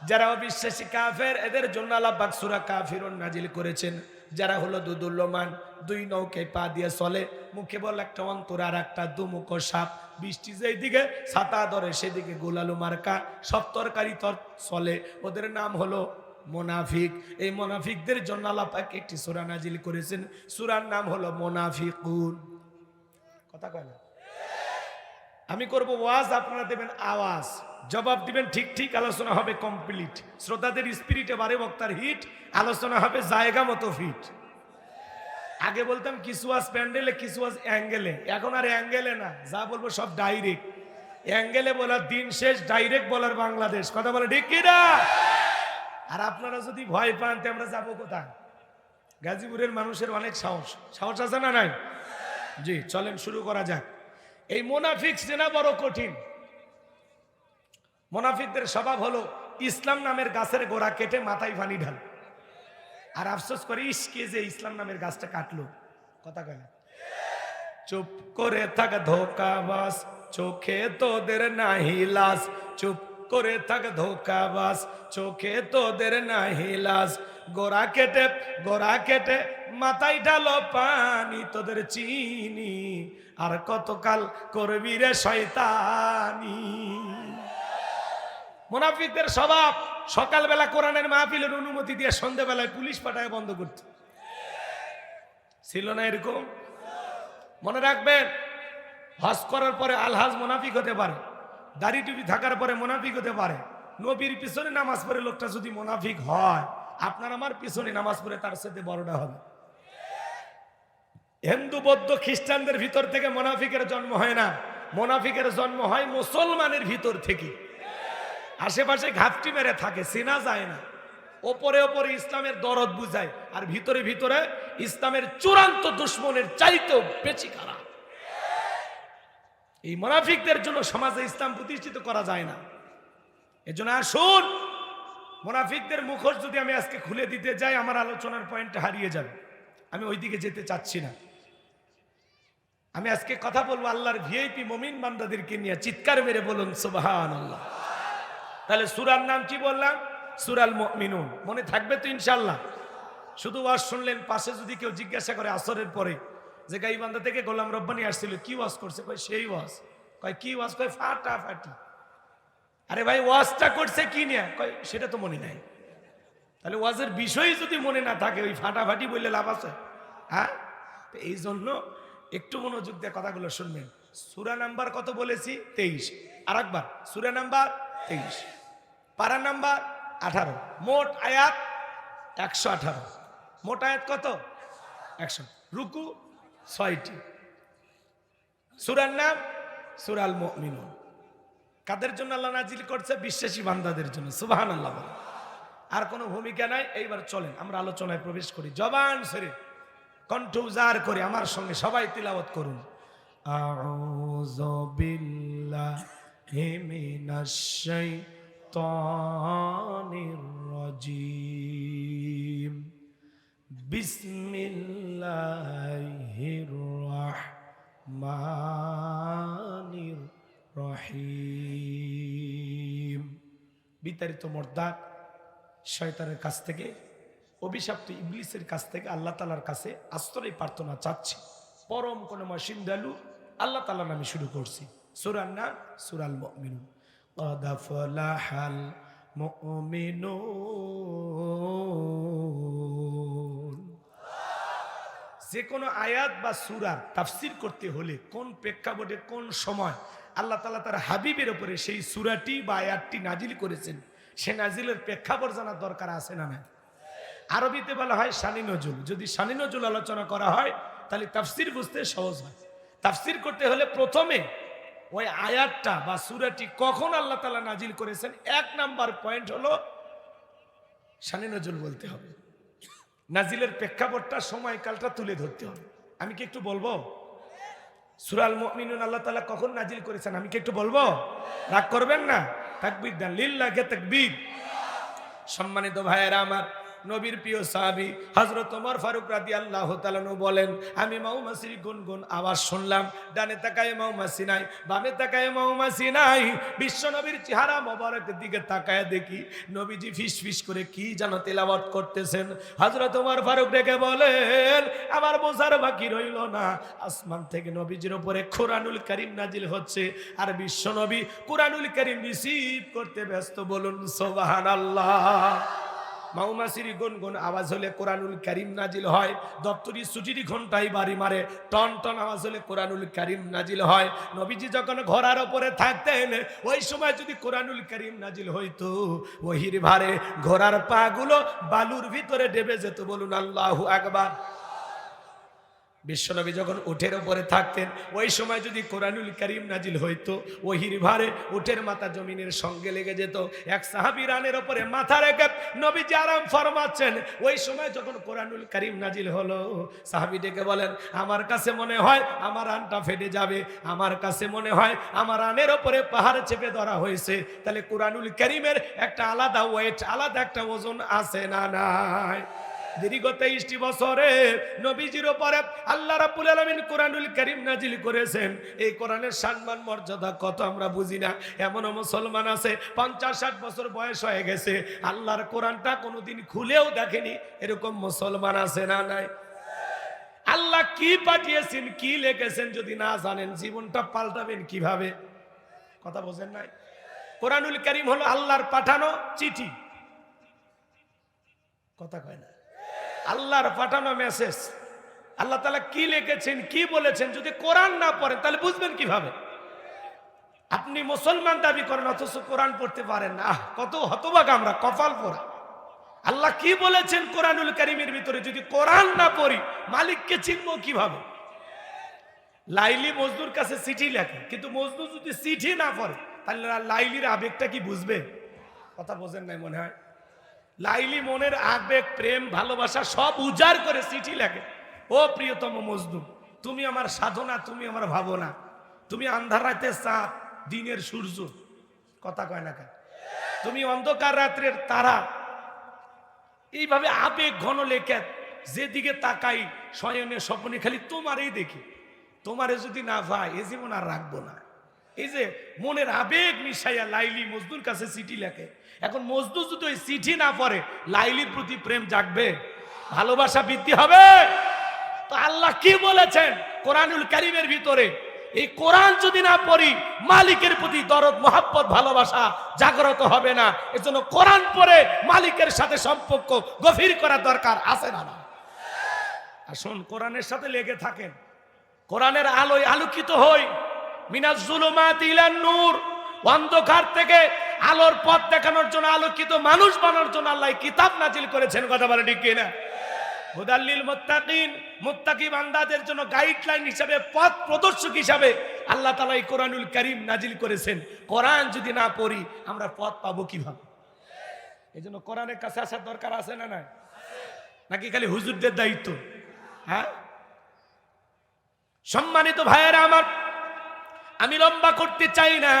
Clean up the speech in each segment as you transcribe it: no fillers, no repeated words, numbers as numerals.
যারা অবিশ্বাসী কাফের এদের জন্য আল্লাহ পাক সূরা কাফিরুন নাজিল করেছেন। যারা হলো দুদুল্যমান, দুই নৌকে পা দিয়ে চলে, মুখে বলে একটা অন্তর আর একটা দুমুখ সাপ, বৃষ্টি যেই দিকে ছাতা ধরে সেদিকে গোলালু মার্কা, সব তরকারি চলে, ওদের নাম হলো মুনাফিক। এই মুনাফিকদের জন্য আল্লাহ পাক একটি সূরা নাজিল করেছেন, সূরার নাম হলো মুনাফিকুন। কথা কয় না? আমি করব ওয়াজ, আপনারা দেবেন আওয়াজ, জবাব দিবেন ঠিক ঠিক, আলোচনা হবে কমপ্লিট। শ্রোতাদের স্পিরিটে বারে বক্তার হিট, আলোচনা হবে জায়গা মতো ফিট। আগে বলতাম কিছু আজ প্যান্ডেলে, কিছু আজ অ্যাঙ্গেলে, এখন আর অ্যাঙ্গেলে না, যা বলবো সব ডাইরেক্ট। অ্যাঙ্গেলে বলার দিন শেষ, ডাইরেক্ট বলার বাংলাদেশ। কথা বলে ঠিক কিনা? আর আপনারা যদি ভয় পান তো আমরা যাবো কোথায়? গাজীপুরের মানুষের অনেক সাহস, সাহস আছে না নাই? জি, চলেন শুরু করা যাক। এই মুনাফিক চেনা বড় কঠিন। মুনাফিকদের স্বভাব হলো ইসলাম নামের গাছের গোড়া কেটে মাথায় পানি ঢাল, আর আফসোস করে ইসকে যে ইসলাম নামের গাছটা কাটলো। কথা কয় না? চুপ করে থাক ধোকাবাজ, চোখে তোদের নাহি লাজ। চুপ করে থাক ধোকাবাজ, চোখে তোদের নাহি লাজ। গোড়া কেটে মাথায় ঢালো পানি, তোদের চিনি আর কতকাল করবি রে শয়তানি। মুনাফিকদের স্বভাব সকালবেলা কোরআনের মাহফিলের অনুমতি দিয়ে সন্ধ্যাবেলায় পুলিশ পাঠায় বন্ধ করতে। ছিল না এরকম? মনে রাখবেন, হজ করার পরে আলহাজ মুনাফিক হতে পারে, দাড়ি টুপি থাকার পরে মুনাফিক হতে পারে। নবীর পিছনে নামাজ পড়ে লোকটা যদি মুনাফিক হয়, আপনার আমার পিছনে নামাজ পড়ে তার সাথে বড়টা হবে। হিন্দু বৌদ্ধ খ্রিস্টানদের ভিতর থেকে মুনাফিকের জন্ম হয় না, মুনাফিকের জন্ম হয় মুসলমানের ভিতর থেকে। আশেপাশে ঘাপটি মেরে থাকে, চেনা যায় না। ওপরে ওপরে ইসলামের দরদ বুঝায়, আর ভিতরে ভিতরে ইসলামের চূড়ান্ত দুশ্মনের চাইতেও বেশি খারাপ। এই মুনাফিকদের জন্য সমাজে ইসলাম প্রতিষ্ঠিত করা যায় না। এজন্য আসুন, মুনাফিকদের মুখোশ যদি আমি আজকে খুলে দিতে যাই, আমার আলোচনার পয়েন্ট হারিয়ে যাবে। আমি ওইদিকে যেতে চাচ্ছি না। আমি আজকে কথা বলবো আল্লাহর ভিআইপি মুমিন বান্দাদেরকে নিয়ে। চিৎকার মেরে বলুন সুবহানাল্লাহ। তাহলে সূরার নাম কি বললাম? সূরাল মুমিনুন। মনে থাকবে তো ইনশাআল্লাহ? শুধু ওয়াজ শুনলেন, পাশে যদি কেউ জিজ্ঞাসা করে আসরের পরে যে গাইবান্ধা থেকে গোলাম রব্বানি আসছিল, কি ওয়াজ করছে? কয় সেই ওয়াজ। কয় কি ওয়াজ? কয় ফাটাফাটি। আরে ভাই, ওয়াজটা করছে কি নিয়ে? কয় সেটা তো মনে নাই। তাহলে ওয়াজের বিষয় যদি মনে না থাকে, ওই ফাটাফাটি বললে লাভ আছে? হ্যাঁ, এই জন্য একটু মনোযোগ দিয়ে কথাগুলো শুনবেন। সূরা নাম্বার কত বলেছি? 23। আর একবার, সূরা নাম্বার 23, পারা নাম্বার 18, মোট আয়াত 118। মোট আয়াত কত? 100। রুকু 6টি। সূরার নাম সূরাল মুমিনুন। কাদের জন্য আল্লাহ নাজিল করছে? বিশ্বাসী বান্দাদের জন্য। সুবহানাল্লাহ। আর কোনো ভূমিকা নাই। এইবার চলেন আমরা আলোচনায় প্রবেশ করি। জবান ছেড়ে কণ্ঠ উজাড় করে আমার সঙ্গে সবাই তিলাওয়াত করুন। আউযু বিল্লাহি মিনাশ শাইতানির রাজীম। বিসমিল্লাহির রাহমানির রহিম। বিতাড়িত মর্দাক শয়তানের কাছ থেকে, অভিশপ্ত ইবলিসের কাছ থেকে আল্লাহ তাআলার কাছে আশ্রয় প্রার্থনা চাচ্ছি। পরম কোন মসিন দালু আল্লাহ তাআলার নামে শুরু করছি। সূরার নাম সূরাল মুমিনুন। ক্বাদ আফলাহাল মুমিনুন। যে কোনো আয়াত বা সূরার তাফসীর করতে হলে কোন প্রেক্ষাপটে, কোন সময় আল্লাহ তাআলা তার হাবিবের উপরে সেই সূরাটি বা আয়াতটি নাজিল করেছেন, সে নাজিলের প্রেক্ষাপট জানার দরকার আছে না? না। আরবিতে বলা হয় শানি নজুল। যদি শানি নজুল আলোচনা করা হয় তাহলে তাফসীর বুঝতে সহজ হয়। তাফসীর করতে হলে প্রথমে ওই আয়াতটা বা সূরাটি কখন আল্লাহ তাআলা নাজিল করেছেন, 1 নাম্বার পয়েন্ট হলো শানি নজুল বলতে হবে। নাজিলের প্রেক্ষাপটটা, সময়কালটা তুলে ধরতে হবে। আমি কি একটু বলবো সূরাল মুমিনুন আল্লাহ তাআলা কখন নাজিল করেছেন? আমি কি একটু বলবো? রাগ করবেন না? তাকবীর দেন, লিল্লাহি তাকবীর। সম্মানিত ভাইয়েরা আমার, নবীর প্রিয় সাহাবী হযরত ওমর ফারুক রাদিয়াল্লাহু তাআলা আনহু বলেন, আমি মৌমাছির গুনগুন আওয়াজ শুনলাম। ডানে তাকায় মৌমাছি নাই, বামে তাকায় মৌমাছি নাই। বিশ্ব নবীর চেহারা মোবারকের দিকে তাকায় দেখি নবীজি ফিস ফিস করে কি যেন তেলাওয়াত করতেছেন। হযরত ওমর ফারুক ডেকে বলেন, আমার বোঝার বাকি রইল না, আসমান থেকে নবীজির উপরে কোরআনুল কারীম নাজিল হচ্ছে, আর বিশ্ব নবী কোরআনুল কারীম রিসিভ করতে ব্যস্ত। বলুন সুবহানাল্লাহ। মৌমাছির গুনগুন আওয়াজ হলে কোরআনুল কারীম নাজিল হয়। দপ্তরি ছুটির ঘন্টায় বাড়ি মারে, টন টন আওয়াজ হলে কোরআনুল কারীম নাজিল হয়। নবীজি যখন ঘোড়ার উপরে থাকতেন, ওই সময় যদি কোরআনুল কারীম নাজিল হইতো, ওহির ভারে ঘোড়ার পা গুলো বালুর ভিতরে ডেবে যেত। বলুন আল্লাহু আকবার। বিশ্বনবী যখন উটের উপরে থাকতেন, ওই সময় যদি কোরআনুল কারীম নাজিল হইতো, ওহির ভারে উটের মাথা জমিনের সঙ্গে লেগে যেত। এক সাহাবী রানের উপরে মাথা রেখে নবীজি আরাম ফরমাচ্ছেন, ওই সময় যখন কোরআনুল কারীম নাজিল হলো, সাহাবী ডেকে বলেন, আমার কাছে মনে হয় আমার রানটা ফেটে যাবে, আমার কাছে মনে হয় আমার রানের উপরে পাহাড় চেপে ধরা হয়েছে। তাহলে কোরআনুল কারীমের একটা আলাদা ওয়েট, আলাদা একটা ওজন আছে না নাই? দীর্ঘ 23 বছরে নবীজির উপরে আল্লাহ রাব্বুল আলামিন কোরআনুল কারীম নাজিল করেছেন। এই কোরআনের সম্মান মর্যাদা কত আমরা বুঝি না। এমন মুসলমান আছে 50-60 বছর বয়স হয়ে গেছে, আল্লাহর কোরআনটা কোনোদিন খুলেও দেখেনি, এরকম মুসলমান আছে না নাই? আল্লাহ কি পাঠিয়েছেন, কি লিখেছেন যদি না জানেন, জীবনটা পাল্টাবেন কিভাবে? কথা বোঝেন নাই? কোরআনুল কারীম হলো আল্লাহর পাঠানো চিঠি। কথা কয় না? আল্লাহর পাঠানো মেসেজ। আল্লাহ তাআলা কি লিখেছেন, কি বলেছেন, যদি কোরআন না পড়েন তাহলে বুঝবেন কিভাবে? আপনি মুসলমান দাবি করেন অথচ কোরআন পড়তে পারেন না, কত হতভাগা আমরা, কপাল পোড়া। আল্লাহ কি বলেছেন কোরআনুল কারীমের ভিতরে যদি কোরআন না পড়ি, মালিককে চিনবো কিভাবে? লাইলি মজনুর কাছে চিঠি লেখে, কিন্তু মজনু যদি চিঠি না পড়ে তাহলে লাইলির আবেগটা কি বুঝবে? কথা বোঝেন নাই মনে হয়। লাইলি মনের আবেগ, প্রেম, ভালোবাসা সব উজাড় করে চিঠি লেখে, ও প্রিয়তম মজনু, তুমি আমার সাধনা, তুমি আমার ভাবনা, তুমি আন্ধার রাতে চাঁদ, দিনের সূর্য। কথা কয় না কেন? তুমি অন্ধকার রাত্রের তারা। এইভাবে আবেগ ঘন লেখে, যেদিকে তাকাই শয়নে স্বপ্নে খালি তোমারই দেখি, তোমারে যদি না পাই এ জীবন আর রাখবো না। এই যে মনের আবেগ মিশাইয়া লাইলি মজনুর কাছে চিঠি লেখে। এখন মজনু যদি ওই চিঠি না পড়ে, লাইলির প্রতি প্রেম জাগবে, ভালোবাসা বৃদ্ধি হবে? তো আল্লাহ কি বলেছেন কোরআনুল কারীমের ভিতরে, এই কোরআন যদি না পড়ি মালিকের প্রতি দরদ, মহব্বত, ভালোবাসা জাগ্রত হবে না। এজন্য কোরআন পড়ে মালিকের সাথে সম্পর্ক গভীর করা দরকার আছে না? আসুন কোরআনের সাথে লেগে থাকেন, কোরআনের আলোয় আলোকিত হই। মিনাজ জুলুমাতি ইলান নূর, অন্ধকার থেকে আলোর পথ দেখানোর জন্য, আলোকিত মানুষ বানানোর জন্য আল্লাহ কিতাব নাজিল করেছেন। কথা বলে ঠিক কিনা? হুদাল্লিল মুত্তাকিন, মুত্তাকি বান্দাদের জন্য গাইডলাইন হিসাবে, পথ প্রদর্শক হিসাবে আল্লাহ তাআলা এই কোরআনুল কারীম নাজিল করেছেন। কোরআন যদি না পড়ি আমরা পথ পাবো কিভাবে? এজন্য কোরআনের কাছে আসার দরকার আছে না নাই? নাকি খালি হুজুরদের দায়িত্ব? হ্যাঁ, সম্মানিত ভাইয়েরা আমার, আমি লম্বা করতে চাই না।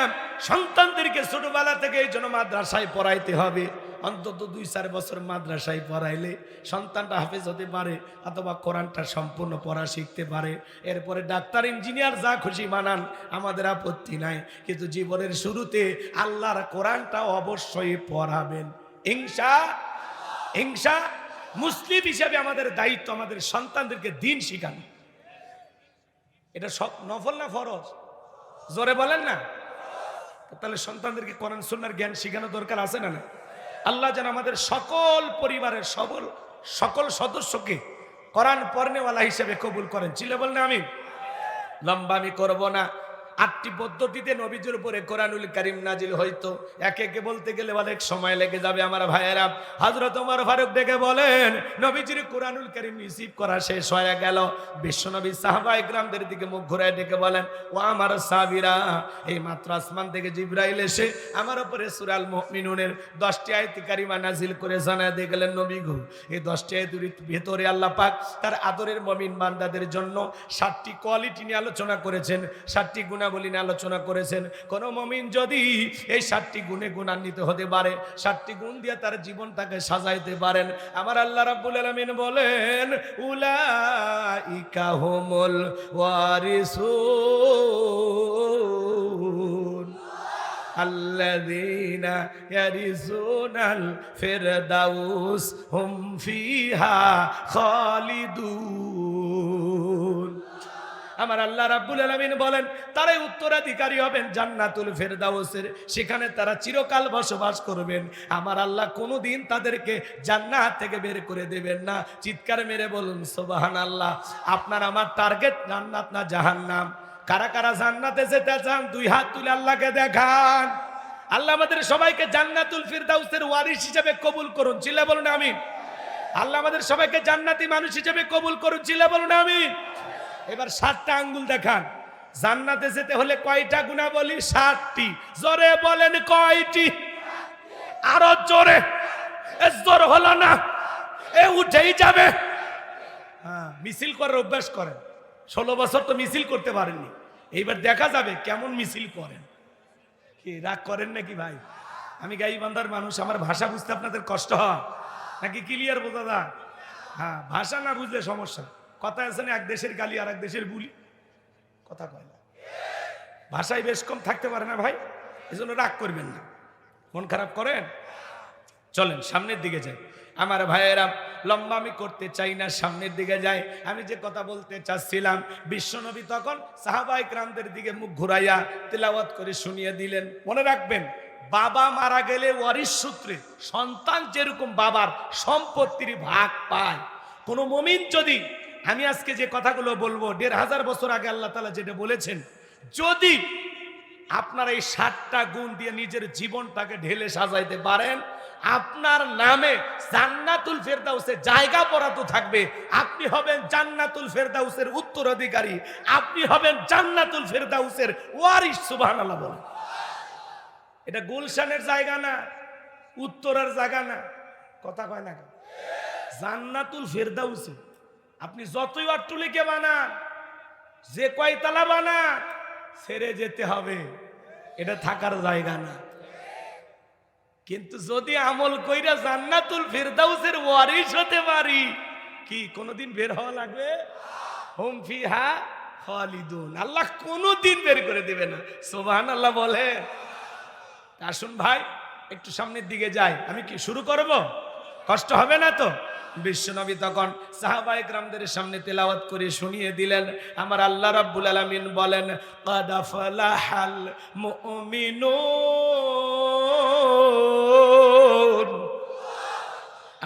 সন্তানদেরকে ছোটবেলা থেকে এই জন্য মাদ্রাসায় পড়াইতে হবে। অন্তত 2-4 বছর মাদ্রাসায় পড়াইলে সন্তানটা হাফেজ হতে পারে, অথবা কোরআনটা সম্পূর্ণ পড়া শিখতে পারে। এরপরে ডাক্তার, ইঞ্জিনিয়ার যা খুশি বানান, আমাদের আপত্তি নাই, কিন্তু জীবনের শুরুতে আল্লাহর কোরআনটা অবশ্যই পড়াবেন ইনশাআল্লাহ। মুসলিম হিসাবে আমাদের দায়িত্ব আমাদের সন্তানদেরকে দিন শিখানো। এটা সব নফল না ফরজ? জোরে বলেন না? তাহলে সন্তানদেরকে কোরআন সুন্নাহর জ্ঞান শিখানো দরকার আছে না না? আল্লাহ যেন আমাদের সকল পরিবারের সকল সদস্যকে কোরআন পড়নেওয়ালা হিসেবে কবুল করেন। চিল্লা বলেন আমিন। লম্বা আমি করবো না। 8টি পদ্ধতিতে নবীজির উপরে কোরআনুল কারীম নাজিল হইতো। একে একে বলতে গেলে অনেক সময় লেগে যাবে আমার ভাইয়েরা। হযরত ওমর ফারুক ডেকে বলেন, নবীজির কোরআনুল কারীম রিসিভ করা শেষ হয়ে গেল। বিশ্বনবী সাহাবায়ে কিরামদের দিকে মুখ ঘুরায় ডেকে বলেন, ও আমার সাহাবীরা, এই মাত্র আসমান থেকে জিবরাইল এসে আমার উপরে সূরা আল মুমিনুনের 10টি আয়াত কারিমা নাজিল করে জানায় দিয়ে গেলেন, নবী গো, এই 10টি আয়াতের ভিতরে আল্লাহ পাক তার আদরের মুমিন বান্দাদের জন্য 7টি কোয়ালিটি নিয়ে আলোচনা করেছেন, 7টি গুণ গুণাবলী নিয়ে আলোচনা করেছেন। কোন মুমিন যদি এই 7টি গুণে গুণান্বিত হতে পারে, 7টি গুণ দিয়ে তার জীবনটাকে সাজাইতে পারেন, আমার আল্লাহ রাব্বুল আলামিন বলেন উলাইকা হুমুল ওয়ারিসুন আল্লাযীনা ইয়ারিসুনাল ফিরদাউস হুম ফিহা খালিদুন। আমার আল্লাহ রাব্বুল আলামিন বলেন তারাই উত্তরাধিকারী হবেন জান্নাতুল ফেরদাউসের, সেখানে তারা চিরকাল বসবাস করবেন। আমার আল্লাহ কোনোদিন তাদেরকে জান্নাত থেকে বের করে দেবেন না। চিৎকার মেরে বলুন সুবহানাল্লাহ। আপনার আমার টার্গেট জান্নাত না জাহান্নাম? কারা কারা জান্নাতে যেতে চান 2 হাত তুলে আল্লাহকে দেখান। আল্লাহ আমাদের সবাইকে জান্নাতুল ফিরদাউসের ওয়ারিস হিসেবে কবুল করুন, চিল্লা বলুন আমিন। আল্লাহ আমাদের সবাইকে জান্নাতি মানুষ হিসেবে কবুল করুন, চিল্লা বলুন আমিন। এবার 7টা আঙ্গুল দেখান। জান্নাতে যেতে হলে কয়টা গুণাবলী? 7টি। জোরে বলেন কয়টি? আরো জোরে। জোর হলো না, এ উঠেই যাবে। হ্যাঁ, মিছিল করার অভ্যাস করেন। 16 বছর তো মিছিল করতে পারেননি, এইবার দেখা যাবে কেমন মিছিল করেন। কি রাগ করেন নাকি ভাই? আমি গাইবান্ধার মানুষ, আমার ভাষা বুঝতে আপনাদের কষ্ট হয় নাকি ক্লিয়ার বোঝা যায়? হ্যাঁ, ভাষা না বুঝলে সমস্যা। কথা আছে না, এক দেশের গালি আর এক দেশের বুলি, কথা কয় না। ভাষায় বেশ কম থাকতে পারে না ভাই, এজন্য রাগ করবেন না, মন খারাপ করেন। চলেন সামনের দিকে যাই। আমার ভাইয়েরা, লম্বা আমি করতে চাই না, সামনের দিকে যাই। আমি যে কথা বলতে চাচ্ছিলাম, বিশ্বনবী তখন সাহাবায়ে কেরামদের দিকে মুখ ঘুরাইয়া তেলাওয়াত করে শুনিয়ে দিলেন। মনে রাখবেন, বাবা মারা গেলে ওয়ারিশ সূত্রে সন্তান যেরকম বাবার সম্পত্তির ভাগ পায়, কোন মুমিন যদি, আমি আজকে যে কথাগুলো বলবো 1500 বছর আগে আল্লাহ তাআলা যেটা বলেছেন, যদি আপনারা এই 7টা গুণ দিয়ে নিজের জীবনটাকে ঢেলে সাজাইতে পারেন, আপনার নামে জান্নাতুল ফেরদাউসে জায়গা বরাদ্দ থাকবে। আপনি হবেন জান্নাতুল ফেরদাউসের উত্তরাধিকারী, আপনি হবেন জান্নাতুল ফেরদাউসের ওয়ারিস। সুবহানাল্লাহ বলেন। এটা গুলশানের জায়গা না, উত্তরার জায়গা না, কথা কয় না। জান্নাতুল ফেরদাউসে আপনি যতই অট্টলিকে বানান, যে কয়তলা বানান, ছেড়ে যেতে হবে, এটা থাকার জায়গা না। কিন্তু যদি আমল কইরা জান্নাতুল ফিরদাউসের ওয়ারিস হতে পারি, কি কোনদিন বের হওয়া লাগবে? হুম ফিহা খালিদুন। আল্লাহ কোনদিন বের করে দিবে না। সুবহানাল্লাহ বলে। আসুন ভাই একটু সামনের দিকে যাই। আমি কি শুরু করব? কষ্ট হবে না তো? বিশ্বনবী তখন সাহাবায়ে কেরামদের সামনে তেলাওয়াত করে শুনিয়ে দিলেন। আমার আল্লাহ রাব্বুল আলামিন বলেন ক্বাদ আফলাহাল মুমিনুন।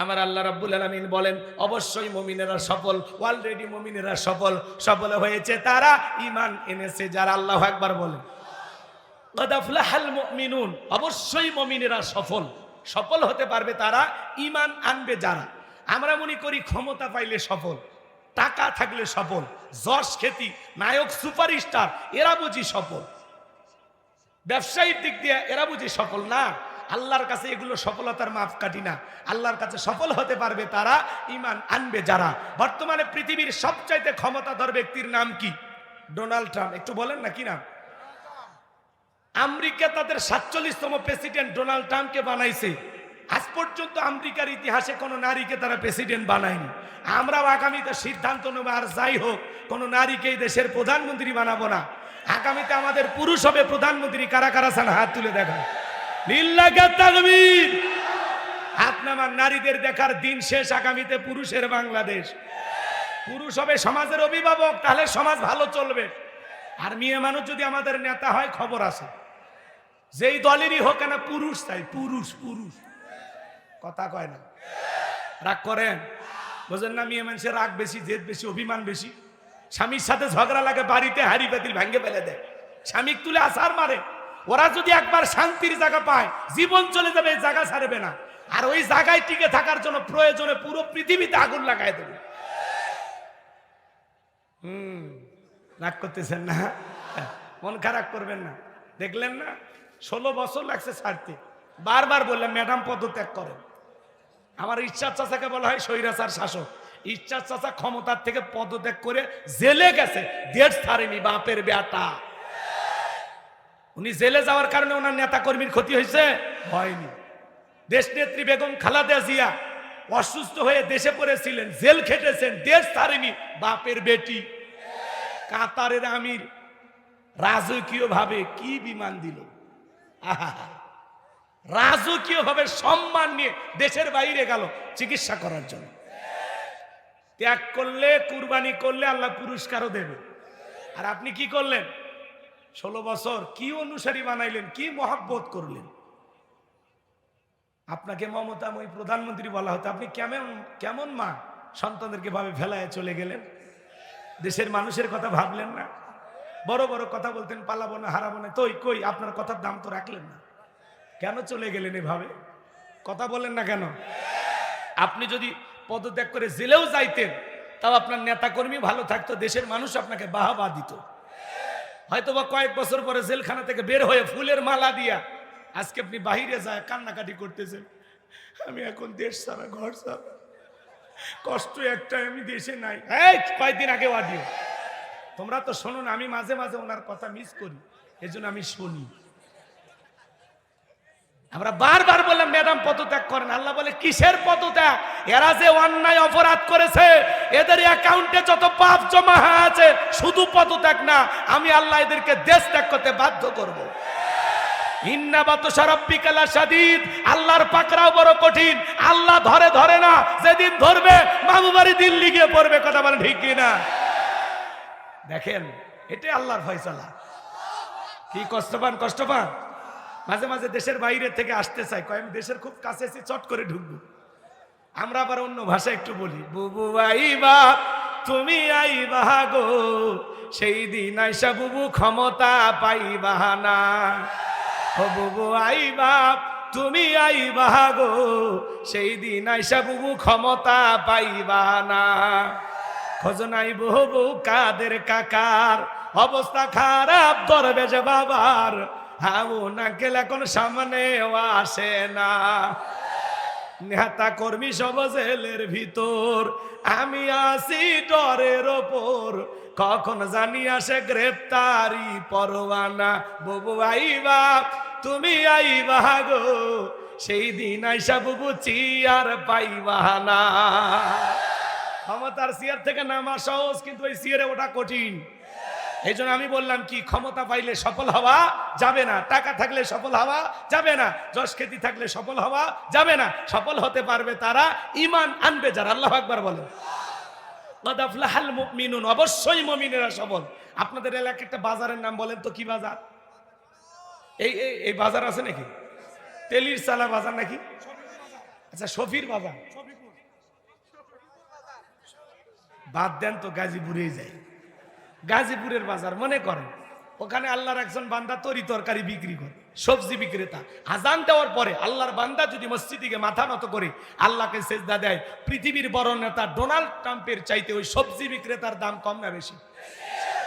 আমার আল্লাহ রাব্বুল আলামিন বলেন অবশ্যই মুমিনেরা সফল, অলরেডি মুমিনেরা সফল। সফল হয়েছে তারা ঈমান এনেছে যারা। আল্লাহু আকবার বলেন। ক্বাদ আফলাহাল মুমিনুন, অবশ্যই মুমিনেরা সফল। সফল হতে পারবে তারা ঈমান আনবে যারা। আমরা মনে করি ক্ষমতা পাইলে সফল, টাকা থাকলে সফল, যশ খ্যাতি, নায়ক সুপারস্টার, এরা বুঝি সফল। ব্যবসায়িক দিক দিয়ে এরা বুঝি সফল না। আল্লাহর কাছে এগুলো সফলতার মাপকাঠি না। আল্লাহর কাছে সফল হতে পারবে তারা ঈমান আনবে যারা। বর্তমানে পৃথিবীর সবচাইতে ক্ষমতাধর ব্যক্তির নাম কি? Donald Trump. একটু বলেন না কি নাম? আমেরিকা তাদের 47তম প্রেসিডেন্ট ডোনাল্ড ট্রাম্পকে বানাইছে। আজ পর্যন্ত আমেরিকার ইতিহাসে কোন নারীকে তারা প্রেসিডেন্ট বানায়নি। আমরাও আগামীতে সিদ্ধান্ত নেব, আর যাই হোক কোন নারীকে এই দেশের প্রধানমন্ত্রী বানাবো না। আগামীতে আমাদের পুরুষ হবে প্রধানমন্ত্রী। কারা কারা চান হাত তুলে দেখান। লিল্লাহি তাকবীর। হাত নামান। নারীদের দেখার দিন শেষ। আগামীতে পুরুষের বাংলাদেশ। পুরুষ হবে সমাজের অভিভাবক, তাহলে সমাজ ভালো চলবে। আর মেয়ে মানুষ যদি আমাদের নেতা হয়, খবর আছে। যেই দলেরই হোক না, পুরুষ চাই। পুরুষ পুরুষ, কথা কয় না। রাগ করেন, বোঝেন না? মেয়ে মানুষের রাগ বেশি, জেদ বেশি, অভিমান বেশি। স্বামীর সাথে ঝগড়া লাগে, বাড়িতে হাড়ি পাতিল ভাঙ্গে ফেলে দেয়, স্বামীকে তুলে আছাড় মারে। ওরা যদি একবার শান্তির জায়গা পায়, জীবন চলে যাবে, এই জায়গা ছাড়বে না। আর ওই জায়গায় টিকে থাকার জন্য প্রয়োজনে পুরো পৃথিবীতে আগুন লাগাই দেবে। রাগ করতেছেন না? মন খারাপ করবেন না। দেখলেন না 16 বছর লাগছে ছাড়তে। বারবার বললাম ম্যাডাম পদত্যাগ করেন। আমার ইচ্ছার চাচাকে বলা হয় স্বৈরাচার শাসক। ইচ্ছার চাচা ক্ষমতার থেকে পদত্যাগ করে জেলে গেছে, দেশ ছাড়েনি। বাপের বেটা উনি জেলে যাওয়ার কারণে ওনার নেতা কর্মীর ক্ষতি হয়েছে? হয়নি। দেশনেত্রী বেগম খালেদা জিয়া অসুস্থ হয়ে দেশে পড়েছিলেন, জেল খেটেছেন, দেশ ছাড়েনি। বাপের বেটি কাতারের আমির রাজকীয় ভাবে কি বিমান দিল, রাজকীয় ভাবে সম্মান নিয়ে দেশের বাইরে গেল চিকিৎসা করার জন্য। ত্যাগ করলে, কুরবানি করলে আল্লাহ পুরস্কারও দেবে। আর আপনি কি করলেন? 16 বছর কি অনুসারী বানাইলেন, কি মহাব্বত করলেন। আপনাকে মমতাময়ী প্রধানমন্ত্রী বলা হতো, আপনি কেমন কেমন মা সন্তানদেরকে ভাবে ফেলায় চলে গেলেন। দেশের মানুষের কথা ভাবলেন না? বড় বড় কথা বলতেন, পালাবো না, হারাবো না, তোই কই আপনার কথার দাম তো রাখলেন না। কেন চলে গেলেন এভাবে? কথা বলেন না কেন? আপনি যদি পদত্যাগ করে জেলেও যাইতেন, তাও আপনার নেতাকর্মী ভালো থাকতো, দেশের মানুষ আপনাকে বাহবা দিত। হয়তোবা কয়েক বছর পরে জেলখানা থেকে বের হয়ে ফুলের মালা দিয়া আজকে আপনি বাহিরে যায় কান্নাকাটি করতেছেন, আমি এখন দেশ ছাড়া, ঘর ছাড়া, কষ্ট একটা, আমি দেশে নাই। এই কয়েকদিন আগে অডিও তোমরা তো শোনো না, আমি মাঝে মাঝে ওনার কথা মিস করি, এজন্য আমি শুনি। আমরা বারবার বললাম ম্যাডাম পদত্যাগ করেন। আল্লাহ বলে কিসের পদত্যাগ? এরা যে অন্যায় অপরাধ করেছে, এদের অ্যাকাউন্টে যত পাপ জমা আছে, শুধু পদত্যাগ না, আমি আল্লাহ এদেরকে দেশ ত্যাগ করতে বাধ্য করব। ইন্না বাতশা রাব্বিকা লাশাদীদ, আল্লাহর পাকড়াও বড় কঠিন। আল্লাহ ধরে ধরে না, যেদিন ধরবে মামু বাড়ি দিল্লি গিয়ে পড়বে। কথা বলেন ঠিক কি না? দেখেন, এটাই আল্লাহর ফয়সালা। কি কষ্ট পান? কষ্ট পান? মাঝে মাঝে দেশের বাইরে থেকে আসতে চাই, কয় আমি দেশের খুব কাছে এসে চট করে ঢুকবো। আমরা আবার অন্য ভাষা একটু বলি, বুবু আইবা তুমি আইবা গো, সেই দিন আইসা বুবু ক্ষমতা পাইবা না। ও বুবু আইবা তুমি আইবা গো, সেই দিন আইসা বুবু ক্ষমতা পাইবা না। খোঁজ নাই বহু কাদের কাকার, অবস্থা খারাপ দরবেশ বাবার, হাউ না গেলে এখন সামনে আসে না। নেতা কর্মী সব জেলের ভিতর, আমি আসি ডরের ওপর, কখন জানি আসে গ্রেপ্তারি পরোয়ানা। বুবু আইবা তুমি আইবা গো, সেই দিন আইসা বুবু চিয়ার পাইবা না। ক্ষমতার চেয়ার থেকে নামা সহজ, কিন্তু ওই চেয়ারে ওঠা কঠিন। এই জন্য আমি বললাম কি, ক্ষমতা পাইলে সফল হওয়া যাবে না, টাকা থাকলে সফল হওয়া যাবে না, যশ খ্যাতি থাকলে সফল হওয়া যাবে না। সফল হতে পারবে তারা ঈমান আনবে যারা। আল্লাহু আকবার বলেন। ক্বাদ আফলাহাল মুমিনুন, অবশ্যই মুমিনেরা সফল। আপনাদের এলাকায় একটা বাজারের নাম বলেন তো, কি বাজার? এই বাজার আছে নাকি? তেলির চালা বাজার নাকি? আচ্ছা, শফির বাজার। বাদ দেন তো, গাজীপুরেই যাই। গাজীপুরের বাজার মনে করেন, ওখানে আল্লাহর একজন বান্দা তরি তরকারি বিক্রি করে, সবজি বিক্রেতা। আজান দেওয়ার পরে আল্লাহর বান্দা যদি মসজিদে মাথা নত করে আল্লাহকে সেজদা দেয়, পৃথিবীর বড় নেতা ডোনাল্ড ট্রাম্পের চাইতে ওই সবজি বিক্রেতার দাম কম না বেশি?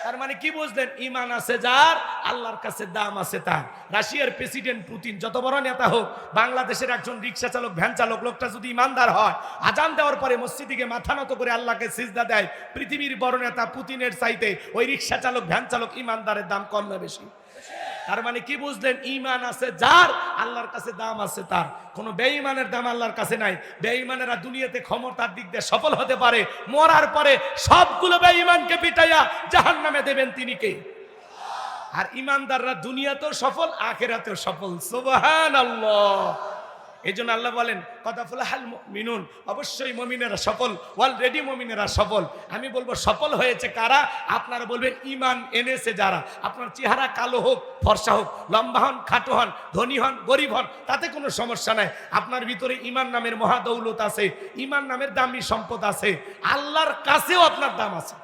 তার মানে কি বুঝলেন? ঈমান আছে যার, আল্লাহর কাছে দাম আছে তার। রাশিয়ার প্রেসিডেন্ট পুতিন যত বড় নেতা হোক, বাংলাদেশের একজন রিক্সা চালক, ভ্যান চালক, লোকটা যদি ইমানদার হয়, আজান দেওয়ার পরে মসজিদে মাথা নত করে আল্লাহকে সিজদা দেয়, পৃথিবীর বড় নেতা পুতিনের চাইতে ওই রিক্সা চালক, ভ্যান চালক, ইমানদারের দাম কম না বেশি? তার মানে কি বুঝলেন? ঈমান আছে যার, আল্লাহর কাছে দাম আছে তার। কোনো বেঈমানের দাম আল্লাহর কাছে নাই। বেঈমানেরা দুনিয়াতে ক্ষমতার দিক দিয়ে সফল হতে পারে, মরার পরে সবগুলো বেঈমানকে পিটাইয়া জাহান্নামে দেবেন তিনি কে? আর ঈমানদাররা দুনিয়াতেও সফল, আখিরাতেও সফল। সুবহানাল্লাহ। এই জন্য আল্লাহ বলেন ক্বাদ আফলাহাল মুমিনুন, অবশ্যই মুমিনেরা সফল, অলরেডি মুমিনেরা সফল। আমি বলবো সফল হয়েছে কারা? আপনারা বলবেন ঈমান এনেছে যারা। আপনার চেহারা কালো হোক, ফর্সা হোক, লম্বা হন, খাটো হন, ধনী হন, গরিব হন, তাতে কোনো সমস্যা নাই। আপনার ভিতরে ঈমান নামের মহাদৌলত আছে, ঈমান নামের দামি সম্পদ আছে, আল্লাহর কাছেও আপনার দাম আছে।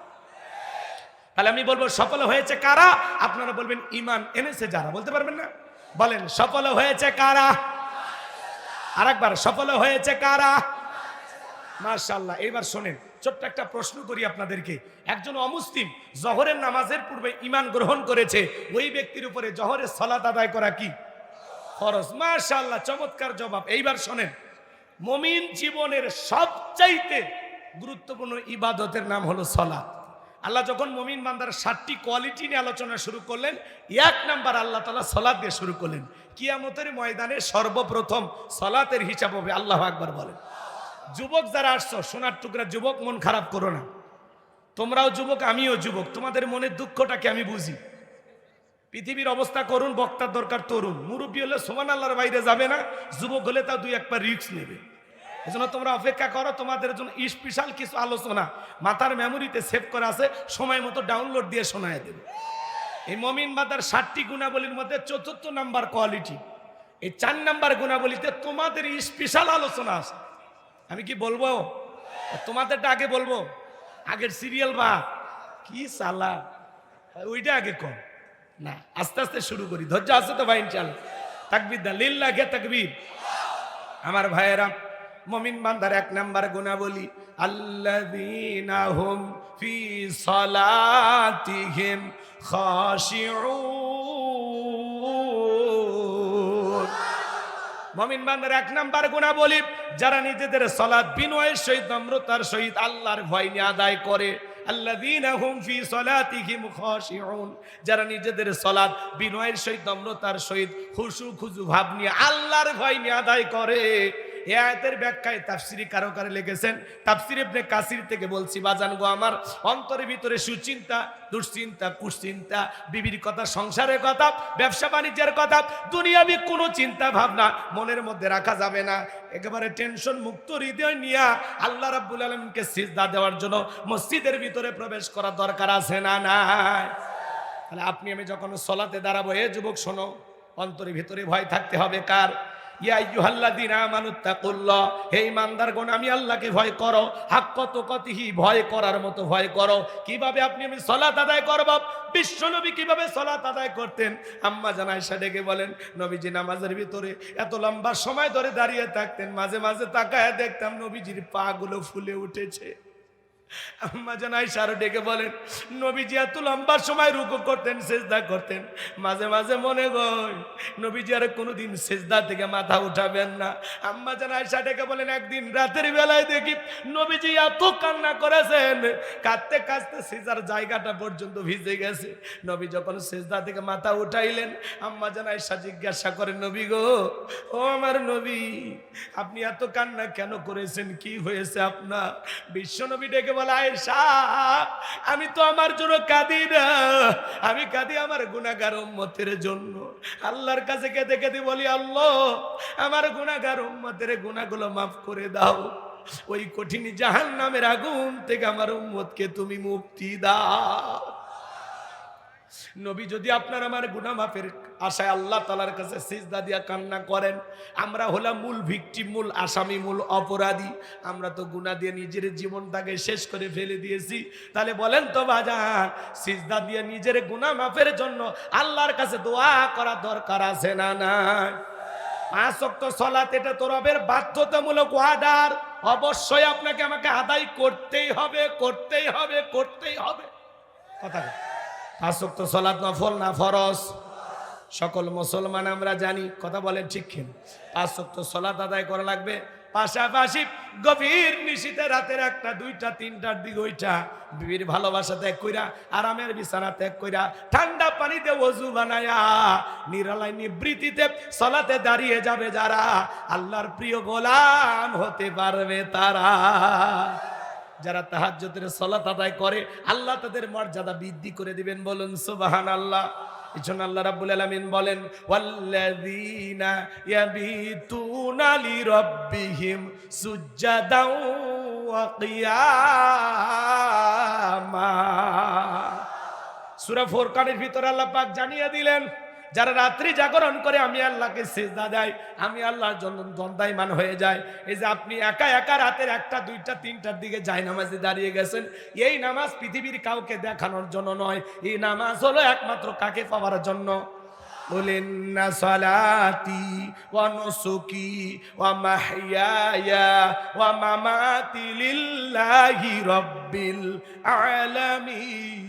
তাহলে আমি বলবো সফল হয়েছে কারা? আপনারা বলবেন ঈমান এনেছে যারা। বলতে পারবেন না? বলেন সফল হয়েছে কারা? আরেকবার, সফল হয়েছে কারা? মাশাআল্লাহ। এইবার শোনেন, ছোট্ট একটা প্রশ্ন করি আপনাদেরকে। একজন অমুসলিম জোহরের নামাজের পূর্বে ঈমান গ্রহণ করেছে, ওই ব্যক্তির উপরে জোহরের সালাত আদায় করা কি ফরজ? মাশাআল্লাহ, চমৎকার জবাব। এইবার শোনেন, মুমিন জীবনের সবচাইতে গুরুত্বপূর্ণ ইবাদতের নাম হলো সালাত। আল্লাহ যখন মুমিন বান্দার 7টি কোয়ালিটি নিয়ে আলোচনা শুরু করলেন, 1 নাম্বার আল্লাহ তাআলা সালাত দিয়ে শুরু করলেন। কিয়ামতের ময়দানে সর্বপ্রথম সালাতের হিসাব হবে। আল্লাহু আকবার বলেন। যুবক যারা আসছো, সোনার টুকরা যুবক, মন খারাপ করো না। তোমরাও যুবক, আমিও যুবক, তোমাদের মনের দুঃখটাকে আমি বুঝি। পৃথিবীর অবস্থা করুন, বক্তার দরকার তরুণ। মুরব্বী হলে সুবহানাল্লাহর বাইরে যাবে না, যুবক হলে তা 2-1 পা রিস্ক নেবে। এজন্য তোমরা অপেক্ষা করো, তোমাদের জন্য স্পেশাল কিছু আলোচনা মাথার মেমোরিতে সেভ করা আছে, সময় মতো ডাউনলোড দিয়ে শোনায় দেবে। এই মুমিন বান্দার 7টি গুণাবলীর মধ্যে 4র্থ নাম্বার কোয়ালিটি, এই 4 নাম্বার গুণাবলীতে তোমাদের স্পেশাল আলোচনা আছে। আমি কি বলবো? তোমাদেরটা আগে বলবো? আগের সিরিয়াল বা কি সালা, ওইটা আগে কম না, আস্তে আস্তে শুরু করি। ধৈর্য আছে তো ভাই? ইনশাআল্লাহ। তাকবীর দা লিল্লাহি তাকবীর। আমার ভাইয়েরা, মুমিন বান্দার 1 নাম্বার গুণাবলী, আল্লাযীনা হুম ফি সালাতিহিম খাশিউন। মুমিন বান্দার 1 নাম্বার গুণাবলী, যারা নিজেদের সালাত বিনয়ের সহিত, নম্রতার সহিত আল্লাহর ভয় নিয়ে আদায় করে। আল্লাযীনা হুম ফি সালাতিহিম খাশিউন, যারা নিজেদের সালাত বিনয়ের সহিত, নম্রতার সহিত, খুশু খুজু ভাব নিয়ে আল্লাহর ভয় নিয়ে আদায় করে। এই আয়াতের ব্যাখ্যায় তাফসিরি কারকারে লিখেছেন, তাফসির ইবনে কাসির থেকে বলছি বাজান গো আমার, অন্তরের ভিতরে সুচিন্তা, দুশ্চিন্তা, কুশ্চিন্তা, বিবির কথা, সংসারের কথা, ব্যবসা বাণিজ্যের কথা, দুনিয়াবি কোনো চিন্তা ভাবনা মনের মধ্যে রাখা যাবে না। একেবারে টেনশন মুক্ত হৃদয় নিয়ে আল্লাহ রাব্বুল আলামিনকে সিজদা দেওয়ার জন্য মসজিদের ভিতরে প্রবেশ করা দরকার আছে না নাই? তাহলে আপনি আমি যখন সালাতে দাঁড়াবো, এ যুবক শোনো, অন্তরের ভিতরে ভয় থাকতে হবে কার? ইয়া আইয়ুহাল্লাযীনা আমানুত্তাকুল্লাহ, হে ঈমানদারগণ আমি আল্লাহকে ভয় করো, হাক্কা তুকাতিহি, ভয় করার মতো ভয় করো। কিভাবে আপনি আমি সালাত আদায় করব? বিশ্বনবী কিভাবে সালাত আদায় করতেন? আম্মা জান আয়েশা ডেকে বলেন, নবীজি নামাজের ভিতরে এত লম্বা সময় ধরে দাঁড়িয়ে থাকতেন, মাঝে মাঝে তাকায় দেখতাম নবীজির পা গুলো ফুলে উঠেছে। আম্মা জান আয়েশা আরো ডেকে বলেন, নবীজি এত লম্বা সময় রুকু করতেন, সিজদা করতেন, মাঝে মাঝে মনে হয় নবীজি আর কোনোদিন সিজদা থেকে মাথা উঠাবেন না। আম্মা জান আয়েশা ডেকে বলেন, একদিন রাতের বেলায় দেখি নবীজি এত কান্না করেছেন, কাঁদতে কাঁদতে সিজদার জায়গাটা পর্যন্ত ভিজে গেছে। নবী যখন সিজদা থেকে মাথা উঠাইলেন, আম্মা জান আয়েশা জিজ্ঞাসা করেন, নবী গো, ও আমার নবী, আপনি এত কান্না কেন করেছেন? কি হয়েছে আপনার? বিশ্ব নবী ডেকে বলে, আয়েশা, আমি তো আমার জন্য কাঁদি না, আমি কাঁদি আমার গুনাহগার উম্মতের জন্য। আল্লাহর কাছে কেঁদে কেঁদে বলি, আল্লাহ আমার গুনাহগার উম্মতের গুনাহগুলো মাফ করে দাও, ওই কঠিন জাহান্নামের আগুন থেকে আমার উম্মতকে তুমি মুক্তি দাও। নবী যদি আপনার আমার গুনাহ মাফের আশায় আল্লাহ তাআলার কাছে সিজদা দিয়া কান্না করেন, আমরা হলাম মূল ভিকটিম, মূল আসামি, মূল অপরাধী। আমরা তো গুনাহ দিয়ে নিজের জীবনটাকে শেষ করে ফেলে দিয়েছি। তাহলে বলেন তো বাজান, সিজদা দিয়ে নিজের গুনাহ মাফের জন্য আল্লাহর কাছে দোয়া করা দরকার আছে না নাই? 5 ওয়াক্ত সালাত এটা তো রবের বাধ্যতামূলক অর্ডার, অবশ্যই আপনাকে আমাকে আদায় করতেই হবে, করতেই হবে, করতেই হবে। কথা 5 ওয়াক্ত সালাত নফল না ফরজ? সকল মুসলমান আমরা জানি, কথা বলেন ঠিক কিনা? 5 ওয়াক্ত সালাত আদায় করা লাগবে। পাশাপাশি গভীর নিশীতে রাতের 1টা 2টা 3টার দিকে ওইটা বিবির ভালোবাসা ত্যাগ কইরা, আরামের বিছানা ত্যাগ কইরা, ঠান্ডা পানিতে ওযু বানায়া নিরালাই নিবৃত্তিতে সালাতে দাঁড়িয়ে যাবে যারা, আল্লাহর প্রিয় গোলাম হতে পারবে তারা। যারা তাহাজ্জুদের সালাত আদায় করে আল্লাহ তাদের মর্যাদা বৃদ্ধি করে দিবেন, বলুন সুবহানাল্লাহ। এজন্য আল্লাহ রাব্বুল আলামিন বলেন, ওয়াল্লাযীনা ইয়াবিতুনা লিরাব্বিহিম সুজদাও ওয়া কিয়ামা। সূরা ফুরকানের ভিতরে আল্লাহ পাক জানিয়ে দিলেন, যারা রাত্রি জাগরণ করে আমি আল্লাহকে সিজদা দেয়, আমি আল্লাহর জন্য দণ্ডায়মান হয়ে যায়। এই যে আপনি একা একা রাতের 1টা 2টা 3টার দিকে জায়নামাজে দাঁড়িয়ে গেছেন, এই নামাজ পৃথিবীর কাউকে দেখানোর জন্য নয়, এই নামাজ হলো একমাত্র কাকে পাওয়ার জন্য? বলেন না, সালাতি ওয়া নুসুকি ওয়া মাহইয়ায়া ওয়া মামাতি লিল্লাহি রাব্বিল আলামিন।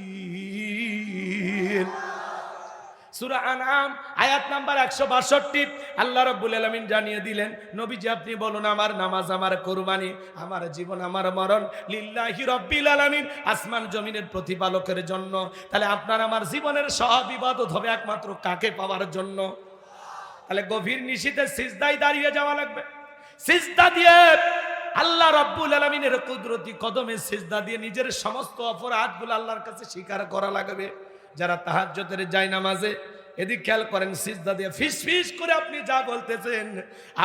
সূরা আনআম আয়াত নাম্বার 162 আল্লাহ রাব্বুল আলামিন জানিয়ে দিলেন, নবীজি আপনি বলুন আমার নামাজ, আমার কুরবানি, আমার জীবন, আমার মরণ লিল্লাহি রাব্বিল আলামিন, আসমান জমিনের প্রতিপালকের জন্য। তাহলে আপনার আমার জীবনের সব ইবাদত হবে একমাত্র কাকে পাওয়ার জন্য? তাহলে গভীর নিশীথে সিজদায় দাঁড়িয়ে যাওয়া লাগবে। সিজদা দিয়ে আল্লাহ রাব্বুল আলামিনের কুদরতি কদমে সিজদা দিয়ে নিজের সমস্ত অপরাধগুলো আল্লাহর কাছে স্বীকার করা লাগবে। যারা তাহাজ্জুদের যায় নামাজে, এদিক খেয়াল করেন, সিজদা দিয়ে ফিস ফিস করে আপনি যা বলতেছেন,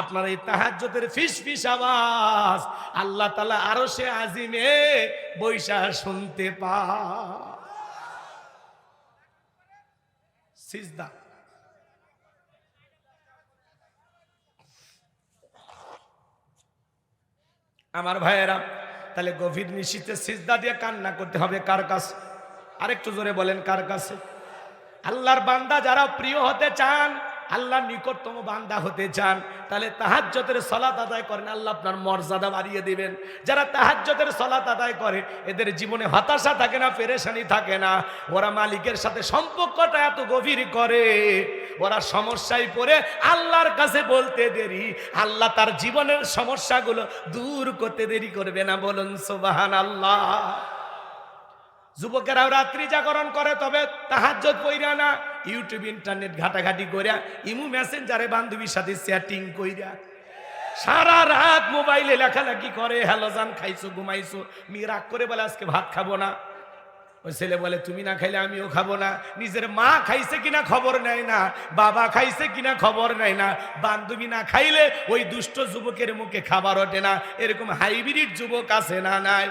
আপনার এই তাহাজ্জুদের ফিস ফিস আওয়াজ আল্লাহ তাআলা আরশে আজিমে বৈশা শুনতে পায়। সিজদা আমার ভাইয়েরা, তাহলে গভীর নিশীথে সিজদা দিয়ে কান্না করতে হবে কার কাছে? আরেকটু জোরে বলেন, কার কাছে? আল্লাহর বান্দা যারা প্রিয় হতে চান, আল্লাহর নিকটতম বান্দা হতে চান, তাহলে তাহাজ্জুদের সালাত আদায় করেন, আল্লাহ আপনার মর্যাদা বাড়িয়ে দিবেন। যারা তাহাজ্জুদের সালাত আদায় করে এদের জীবনে হতাশা থাকে না, পেরেশানি থাকে না। ওরা মালিকের সাথে সম্পর্কটা এত গভীর করে, ওরা সমস্যায় পড়ে আল্লাহর কাছে বলতে দেরি, আল্লাহ তার জীবনের সমস্যাগুলো দূর করতে দেরি করবে না। বলুন সুবহানাল্লাহ। যুবকেরাও রাত্রি জাগরণ করে, তবে তাহাজ্জুদ পইরা না, ইউটিউব ইন্টারনেট ঘাটাঘাটি কইরা, ইমু মেসেঞ্জারে বান্ধবীর সাথে চ্যাটিং কইরা, সারা রাত মোবাইলে লেখালেখি করে, হ্যালো জান খাইছো, ঘুমাইছো, মেয়ে রাগ করে বলে আজকে ভাত খাবো না। ওই ছেলে বলে তুমি না খাইলে আমিও খাবো না। নিজের মা খাইছে কিনা খবর নেয় না, বাবা খাইছে কিনা খবর নেয় না, বান্ধবী না খাইলে ওই দুষ্ট যুবকের মুখে খাবার ওঠে না। এরকম হাইব্রিড যুবক আছে না নাই?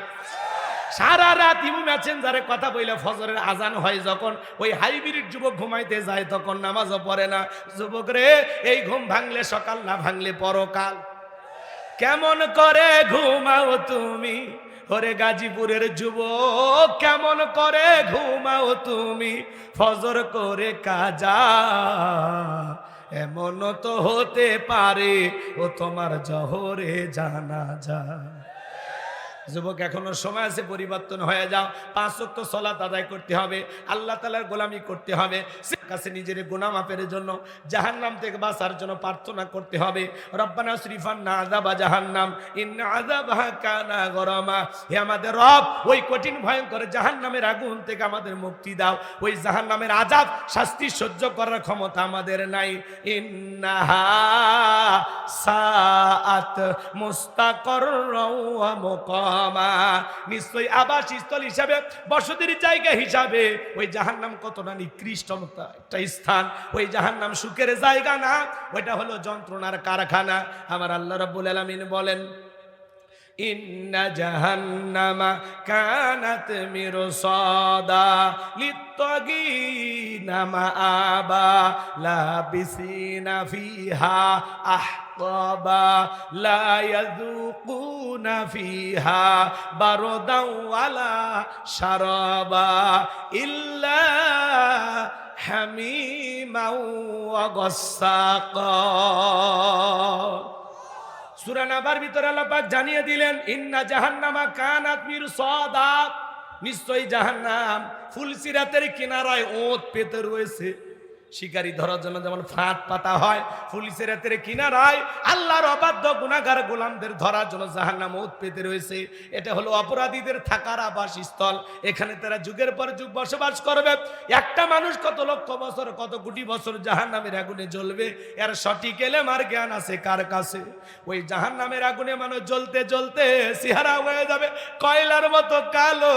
সারা রাত ইমু মেসেঞ্জারে কথা বইলে ফজরের আজান হয় যখন, ওই হাইব্রিড যুবক ঘুমাইতে যায় তখন নামাজও পড়ে না। যুবক রে, এই ঘুম ভাঙলে সকাল, না ভাঙলে পরকাল। কেমন করে ঘুমাও তুমি ওরে গাজীপুরের যুবক, কেমন করে ঘুমাও তুমি ফজর করে কাজা, এমন তো হতে পারে ও তোমার জহরে জানাজা। যুবক এখনো সময় আছে, পরিবর্তন হয়ে যাও। 5 ওয়াক্ত সালাত আদায় করতে হবে, আল্লাহ তাআলার গোলামি করতে হবে, কাছে নিজের গুনাহ মাফের জন্য, জাহান্নাম থেকে বাঁচার জন্য প্রার্থনা করতে হবে। রব্বানা সরিফান্না আযাবা জাহান্নাম ইন্না আযাবাহা কানা গরামা। হে আমাদের রব, ওই কঠিন ভয়ঙ্কর জাহান্নামের আগুন থেকে আমাদের মুক্তি দাও। ওই জাহান্নামের আযাব শাস্তি সহ্য করার ক্ষমতা আমাদের নাই। ইন্নাহা সাআত মুস্তাকাররাও ওয়া মুকামা। নিশ্চয়ই আবাসস্থল হিসাবে, বসতির জায়গা হিসাবে ওই জাহান্নাম কতটা নিকৃষ্ট একটা স্থান। ওই জাহান্নাম সুখের জায়গা না, ওইটা হলো যন্ত্রণার কারখানা। আমার আল্লাহ রাব্বুল আলামিন বলেন, ইন্না জাহান্নামা কানাত মিরসাদা লিত্তাগিনা মাআবা লাবিসিনা ফিহা আহকাবা লা ইয়াযুকুনা ফিহা বারদাও ওয়ালা শারাবা ইল্লা হামিমাও ওয়া গাসসাকা। সূরা নাবার ভিতরে আল্লাহ পাক জানিয়ে দিলেন, ইন্না জাহান্নামা কানাত মিরসাদা, নিশ্চয়ই জাহান্নাম ফুলসিরাতের কিনারায় ওঁত পেতে রয়েছে। শিকারী ধরার জন্য যেমন ফাঁদ পাতা হয়, ফুলসিরাতের কিনারায় আল্লাহর অবাধ্য গুনাহগার গোলামদের ধরার জন্য জাহান্নাম ওঁত পেতে রয়েছে। এটা হলো অপরাধীদের থাকার আবাসস্থল। এখানে তারা যুগের পর যুগ বসবাস করবে। একটা মানুষ কত লক্ষ বছর, কত কোটি বছর জাহান্নামের আগুনে জ্বলবে, এর সঠিক এলেম আর জ্ঞান আছে কার কাছে? ওই জাহান্নামের আগুনে মানুষ জ্বলতে জ্বলতে চেহারা হয়ে যাবে কয়লার মতো কালো।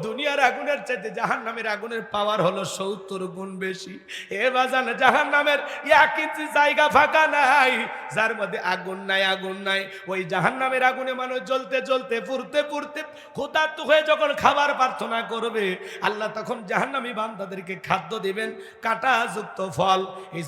দুনিয়ার আগুনের চাইতে জাহান্নামের আগুনের পাওয়ার হলো 70 গুণ বেশি। এ বাজান, জাহান্নামের 1 ইঞ্চি জায়গা ফাঁকা নাই যার মধ্যে আগুন নাই, আগুন নাই। ওই জাহান্নামের আগুনে মানুষ জ্বলতে জ্বলতে পুড়তে পুড়তে ক্ষুধার্ত হয়ে যখন খাবার প্রার্থনা করবে, আল্লাহ তখন জাহান্নামী বান্দাদেরকে খাদ্য দিবেন কাঁটাযুক্ত ফল। এই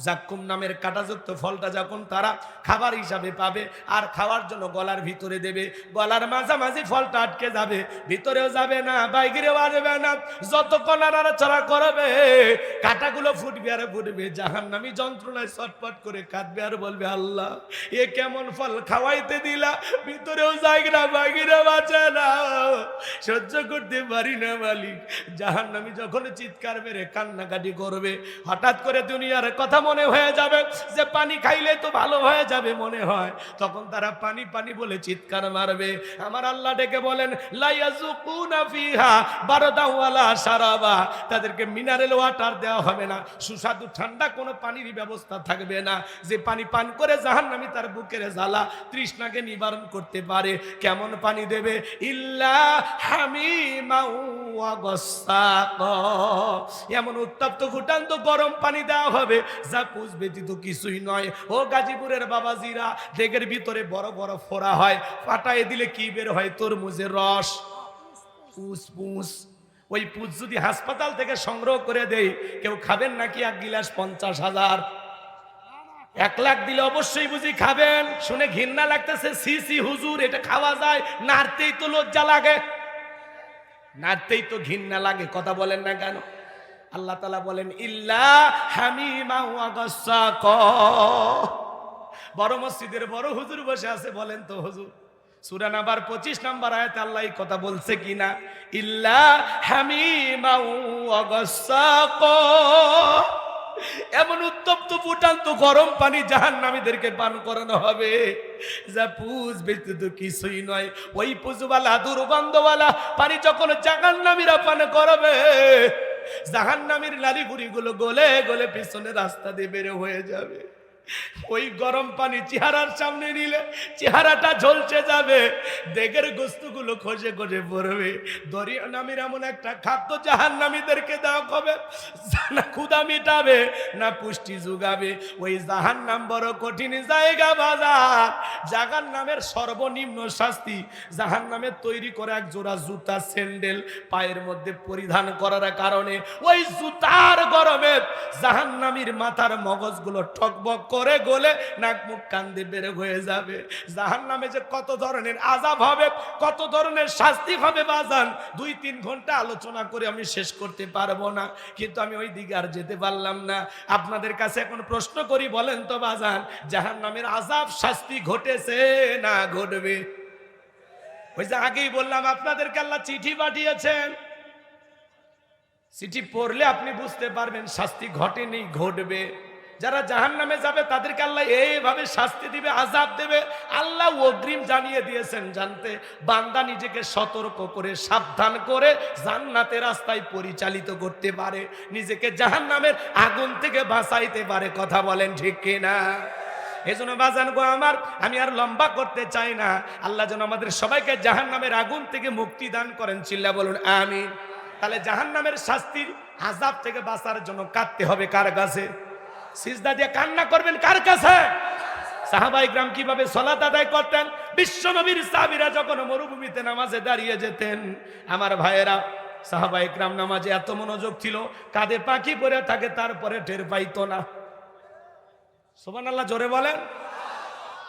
জাক্কুম নামের কাঁটাযুক্ত ফলটা যখন তারা খাবার হিসাবে পাবে আর খাওয়ার জন্য গলার ভিতরে দেবে, গলার মাঝামাঝি ফলটা আটকে যাবে, ভিতরেও যাবে না, বাইরেও আসবে না। যতক্ষণ নাড়াচাড়া করবে কাঁটাগুলো ফুটবে আর ফুটবে, জাহান্নামী যন্ত্রণায় ছটফট করে কাঁদবে আর বলবে, আল্লাহ এ কেমন ফল খাওয়াইতে দিলা, ভিতরেও জায়গা বাগিরা বাঁচা না, সহ্য করতে পারি না মালিক। জাহান্নামী যখন চিৎকার মেরে কান্নাকাটি করবে, হঠাৎ করে দুনিয়ার কথা মনে হয়ে যাবে যে পানি খাইলে তো ভালো হয়ে যাবে মনে হয়, তখন তারা পানি পানি বলে চিৎকার মারবে। আমার আল্লাহ ডেকে বলেন, লা ইয়াযুকুনা ফিহা বারদান ওয়ালা শারাবা, তাদেরকে মিনারেল ওয়াটার দেওয়া হবে না, সুস্বাদু ঠান্ডা কোনো পানির ব্যবস্থা থাকবে না, যে পানি পান করে জাহান্নামী তার বুকের জ্বালা তৃষ্ণাকে নিবারণ করতে পারে। কেমন পানি দেবে? ইল্লা হামিমা ওয়া গাসসাকা, এমন উত্তপ্ত ফুটান্ত গরম পানি দেওয়া হবে যা পুষ ব্যতীত কিছুই নয়। ও গাজীপুরের বাবাজিরা, দেগের ভিতরে বড় বড় ফোড়া হয়, ফাটায় দিলে কি বের হয়? তরমুজের রস, পুষ পুষ। ওই পুষ যদি হাসপাতাল থেকে সংগ্রহ করে দেই, কেউ খাবেন নাকি? 1 গিলাস 50,000, 1 লাখ দিলে অবশ্যই বুঝি খাবেন। শুনে ঘৃণা লাগতেছে, সি সি হুজুর, এটা খাওয়া যায়? নাড়তেই তো লজ্জা লাগে, নাড়তেই তো ঘৃণা লাগে, কথা বলেন না কেন? আল্লাহ তাআলা বলেন, ইল্লা হামিমা ওয়া গাসসাকা। বড় মসজিদের বড় হুজুর বসে আছে, বলেন তো হুজুর, সূরা নাবার 25 নম্বর আয়াতে আল্লাহ এই কথা বলছে কিনা? ইল্লা হামিমা ওয়া গাসসাকা, এমন উত্তপ্ত ফুটান্ত গরম পানি জাহান্নামীদেরকে পান করানো হবে যা পুষ ব্যতীত কিছুই নয়। ওই পুষওয়ালা দুর্গন্ধওয়ালা পানি যখন জাহান্নামীরা পান করবে, জাহান্নামীর নালীগুড়ি গুলো গলে গলে পিছনে রাস্তা দিয়ে বের হয়ে যাবে। ওই গরম পানি চেহারার সামনে নিলে চেহারাটা ঝলসে যাবে, দেগের গোস্তগুলো খসে খসে পড়বে। দরিয়া নামের এমন একটা খাদ্য জাহান্নামীদেরকে দেওয়া হবে, না ক্ষুধা মিটাবে না পুষ্টি যোগাবে। ওই জাহান্নাম বড় কঠিন জায়গা বাজার। জাহান্নামের সর্বনিম্ন শাস্তি, জাহান্নামের তৈরি করা এক জোড়া জুতা স্যান্ডেল পায়ের মধ্যে পরিধান করার কারণে ওই জুতার গরমে জাহান্নামীর মাথার মগজগুলো ঠকবক করে গলে নাক মুখ কান দিয়ে বের হয়ে যাবে। জাহান্নামে যে কত ধরনের আযাব হবে, কত ধরনের শাস্তি হবে বাজান, 2-3 ঘন্টা আলোচনা করে আমি শেষ করতে পারবো না, কিন্তু আমি ওই দিকে আর যেতে পারলাম না। আপনাদের কাছে এখন প্রশ্ন করি, বলেন তো বাজান, জাহান্নামের আযাব শাস্তি ঘটেছে না ঘটবে? ওই যে আগেই বললাম আপনাদেরকে আল্লাহ চিঠি পাঠিয়েছেন, চিঠি পড়লে আপনি বুঝতে পারবেন শাস্তি ঘটেনি, ঘটবে। যারা জাহান্নামে যাবে তাদেরকে আল্লাহ এইভাবে শাস্তি দিবে, আযাব দেবে। আল্লাহ অগ্রিম জানিয়ে দিয়েছেন, জানতে বান্দা নিজেকে সতর্ক করে সাবধান করে জান্নাতের রাস্তায় পরিচালিত করতে পারে, নিজেকে জাহান্নামের আগুন থেকে বাঁচাইতে পারে। কথা বলেন ঠিক কিনা? এজন্য বাজান গো আমার, আমি আর লম্বা করতে চাই না। আল্লাহ যেন আমাদের সবাইকে জাহান্নামের আগুন থেকে মুক্তি দান করেন, চিল্লা বলুন আমিন। তাহলে জাহান্নামের শাস্তির আযাব থেকে বাঁচার জন্য কাঁদতে হবে কার কাছে? সিজদা দিয়ে কান্না করবেন কার কাছে? সাহাবায়ে কিরাম কিভাবে সালাত আদায় করতেন? বিশ্বনবীর সাহাবীরা যখন মরুভূমিতে নামাজে দাঁড়িয়ে যেতেন, আমার ভাইয়েরা, সাহাবায়ে কিরাম নামাজে এত মনোযোগ ছিল, কাঁধে পাখি পরে থাকে তারপরে টের পাইতো না। সুবহানাল্লাহ, জোরে বলেন।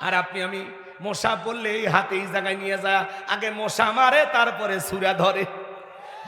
আর আপনি আমি মশা পড়লে এই হাতে এই জায়গায় নিয়ে যায়, আগে মশা মারে তারপরে সূরা ধরে।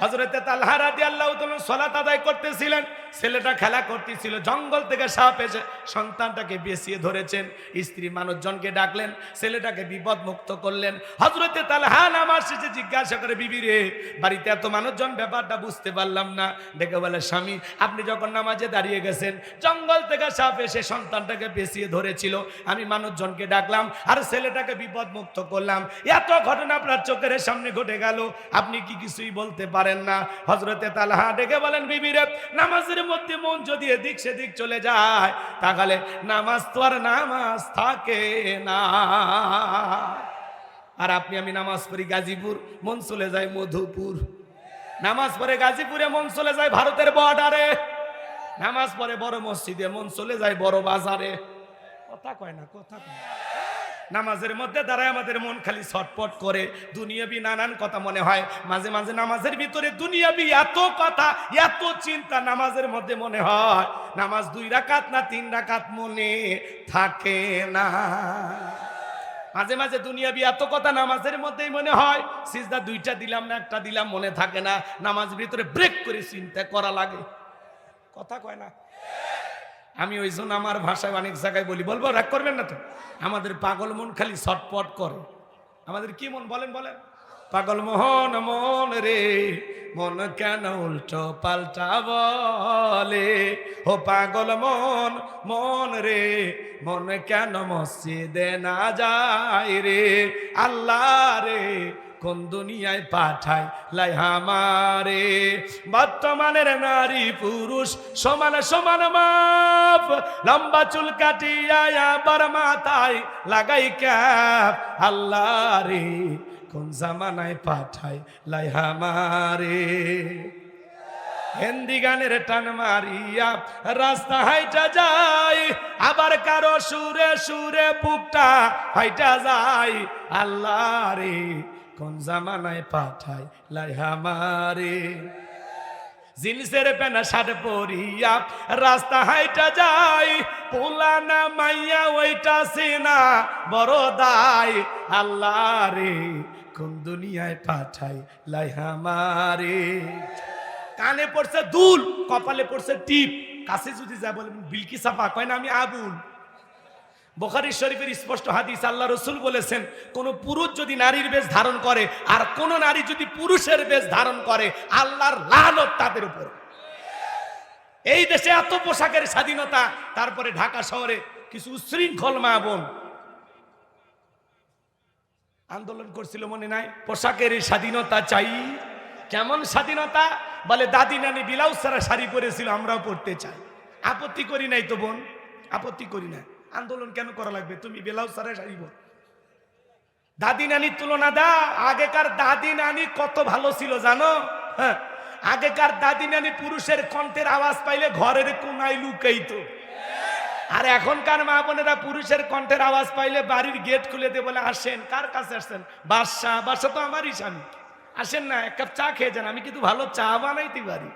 হযরতে তালহা রাদিয়াল্লাহু তাআলা সালাত আদায় করতেছিলেন, ছেলেটা খেলা করতেছিল, জঙ্গল থেকে সাপ এসে সন্তানটাকে বেঁচিয়ে ধরেছেন। স্ত্রী মানুষজনকে ডাকলেন, ছেলেটাকে বিপদ মুক্ত করলেন। হযরতে তালহা নামাজ শেষে জিজ্ঞাসা করে, বিবি রে, বাড়িতে এত মানুষজন, ব্যাপারটা বুঝতে পারলাম না। ডেকে বলে, স্বামী, আপনি যখন নামাজে দাঁড়িয়ে গেছেন, জঙ্গল থেকে সাপ এসে সন্তানটাকে বেঁচিয়ে ধরেছিল, আমি মানুষজনকে ডাকলাম আর ছেলেটাকে বিপদ মুক্ত করলাম। এত ঘটনা আপনার চোখের সামনে ঘটে গেল, আপনি কি কিছুই বলতে পারেন না? হযরতে তালহা ডেকে বলেন, বিবি রে, নামাজের মধ্যে মন যদি এদিক সেদিক চলে যায়, তাহলে নামাজ তো আর নামাজ থাকে না। আর আপনি আমি নামাজ পড়ি গাজীপুর, মন চলে যায় মধুপুর। নামাজ পড়ে গাজীপুরে, মন চলে যায় ভারতের বর্ডারে। নামাজ পড়ে বড় মসজিদে, মন চলে যায় বড় বাজারে। কথা কয় না, কথা কয়। নামাজের মধ্যে দাঁড়ায় আমাদের মন খালি ছটপট করে, দুনিয়াবি নানান কথা মনে হয়। মাঝে মাঝে নামাজের ভিতরে দুনিয়াবি এত কথা, এত চিন্তা নামাজের মধ্যে মনে হয়। নামাজ 2 রাকাত না 3 রাকাত মনে থাকে না। মাঝে মাঝে দুনিয়াবি এত কথা নামাজের মধ্যেই মনে হয়। সিজদা 2টা দিলাম না 1টা দিলাম, মনে থাকে না। নামাজের ভিতরে ব্রেক করে চিন্তা করা লাগে। কথা কয় না। আমি ওই জন্য আমার ভাষায় অনেক জায়গায় বলি, বলবো রাগ করবেন না তো, আমাদের পাগল মন খালি ছটপট করে। আমাদের কি মন বলেন বলেন? পাগল মোহন মন রে, মন কেন উল্টো পাল্টা বলে, ও পাগল মন মন রে, মন কেন মসজিদে না যায় রে, আল্লাহ রে কোন দুনিয়ায় পাঠায় লাই আমারে। বর্তমানের নারী পুরুষ সমান সমান মাপ, লম্বা চুল কাটিয়া আবার মাথায় লাগাই ক্যাপ, আল্লাহ রে কোন জামানায় পাঠায় লাই আমারে। হিন্দি গানের টান মারিয়া রাস্তা হাইটা যায়, আবার কারো সুরে সুরে বুকটা হাইটা যায়, আল্লাহ রে কোন জামানায় পাঠায় লাই আমারে। জিন্সের প্যান্ট শার্ট পরিয়া রাস্তা হাইটা যায়, পুলানা মাইয়া ওইটা সিনা বড় দায়, আল্লাহ রে কোন দুনিয়ায় পাঠায় লাই আমারে। কানে পড়ছে দুল, কপালে পড়ছে টিপ, কাছে যদি যা বলে বিলকি সাফা কয় না আমি আবুল। বুখারী শরীফের স্পষ্ট হাদিস, আল্লাহ রাসূল বলেছেন কোন পুরুষ যদি নারীর বেশ ধারণ করে আর কোন নারী যদি পুরুষের বেশ ধারণ করে, আল্লাহর লানত তাদের উপর। এই দেশে এত পোশাকের স্বাধীনতা, তারপরে ঢাকা শহরে কিছু উশৃঙ্খল মা বোন আন্দোলন করছিল, মনে নাই? পোশাকের স্বাধীনতা চাই। কেমন স্বাধীনতা? বলে দাদি নানি ব্লাউজ ছাড়া শাড়ি পরেছিল, আমরাও পড়তে চাই। আপত্তি করি নাই তো বোন, আপত্তি করি না। আন্দোলন কেন করা লাগবে? তুমি ব্লাউজ ছাড়া শাড়ি পর। দাদি নানির তুলনা দা, আগেকার দাদি নানি কত ভালো ছিল জানো? হ্যাঁ, আগেকার দাদি নানি পুরুষের কণ্ঠের আওয়াজ পাইলে ঘরের কোনায় লুকাইতো, আর এখনকার মা বোনেরা পুরুষের কণ্ঠের আওয়াজ পাইলে বাড়ির গেট খুলে দিয়ে বলে আসেন। কার কাছে আসছেন? বাদশা। বাদশা তো আমারই স্বামী, আসেন না এক কাপ চা খেয়ে যান, আমি কিন্তু ভালো চা বানাইতে পারি।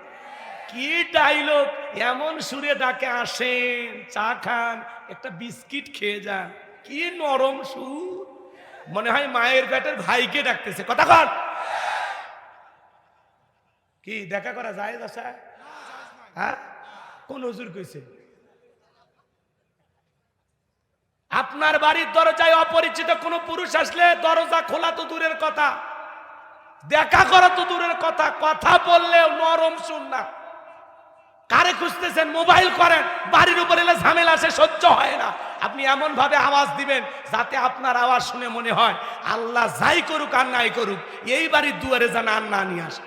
কি ডাইলগ, এমন সুরে ডাকে, আসেন চা খান, একটা বিস্কিট খেয়ে যান। কি নরম সুর, মনে হয় মায়ের পেটের ভাইকে ডাকতেছে। কথা কর, কি দেখা করা যায় দশা? হ্যাঁ, কোন হুজুর কইছে? আপনার বাড়ির দরজায় অপরিচিত কোন পুরুষ আসলে দরজা খোলা তো দূরের কথা, দেখা করা তো দূরের কথা, কথা বললেও নরম শুন না। কারে খুঁজতেছেন? মোবাইল করেন, বাড়ির উপর এলে ঝামেলা আসে, সহ্য হয় না। আপনি এমন ভাবে আওয়াজ দিবেন যাতে আপনার আওয়াজ শুনে মনে হয় আল্লাহ যাই করুক আর নাই করুক এই বাড়ির দুয়ারে যেন আর না নিয়ে আসে।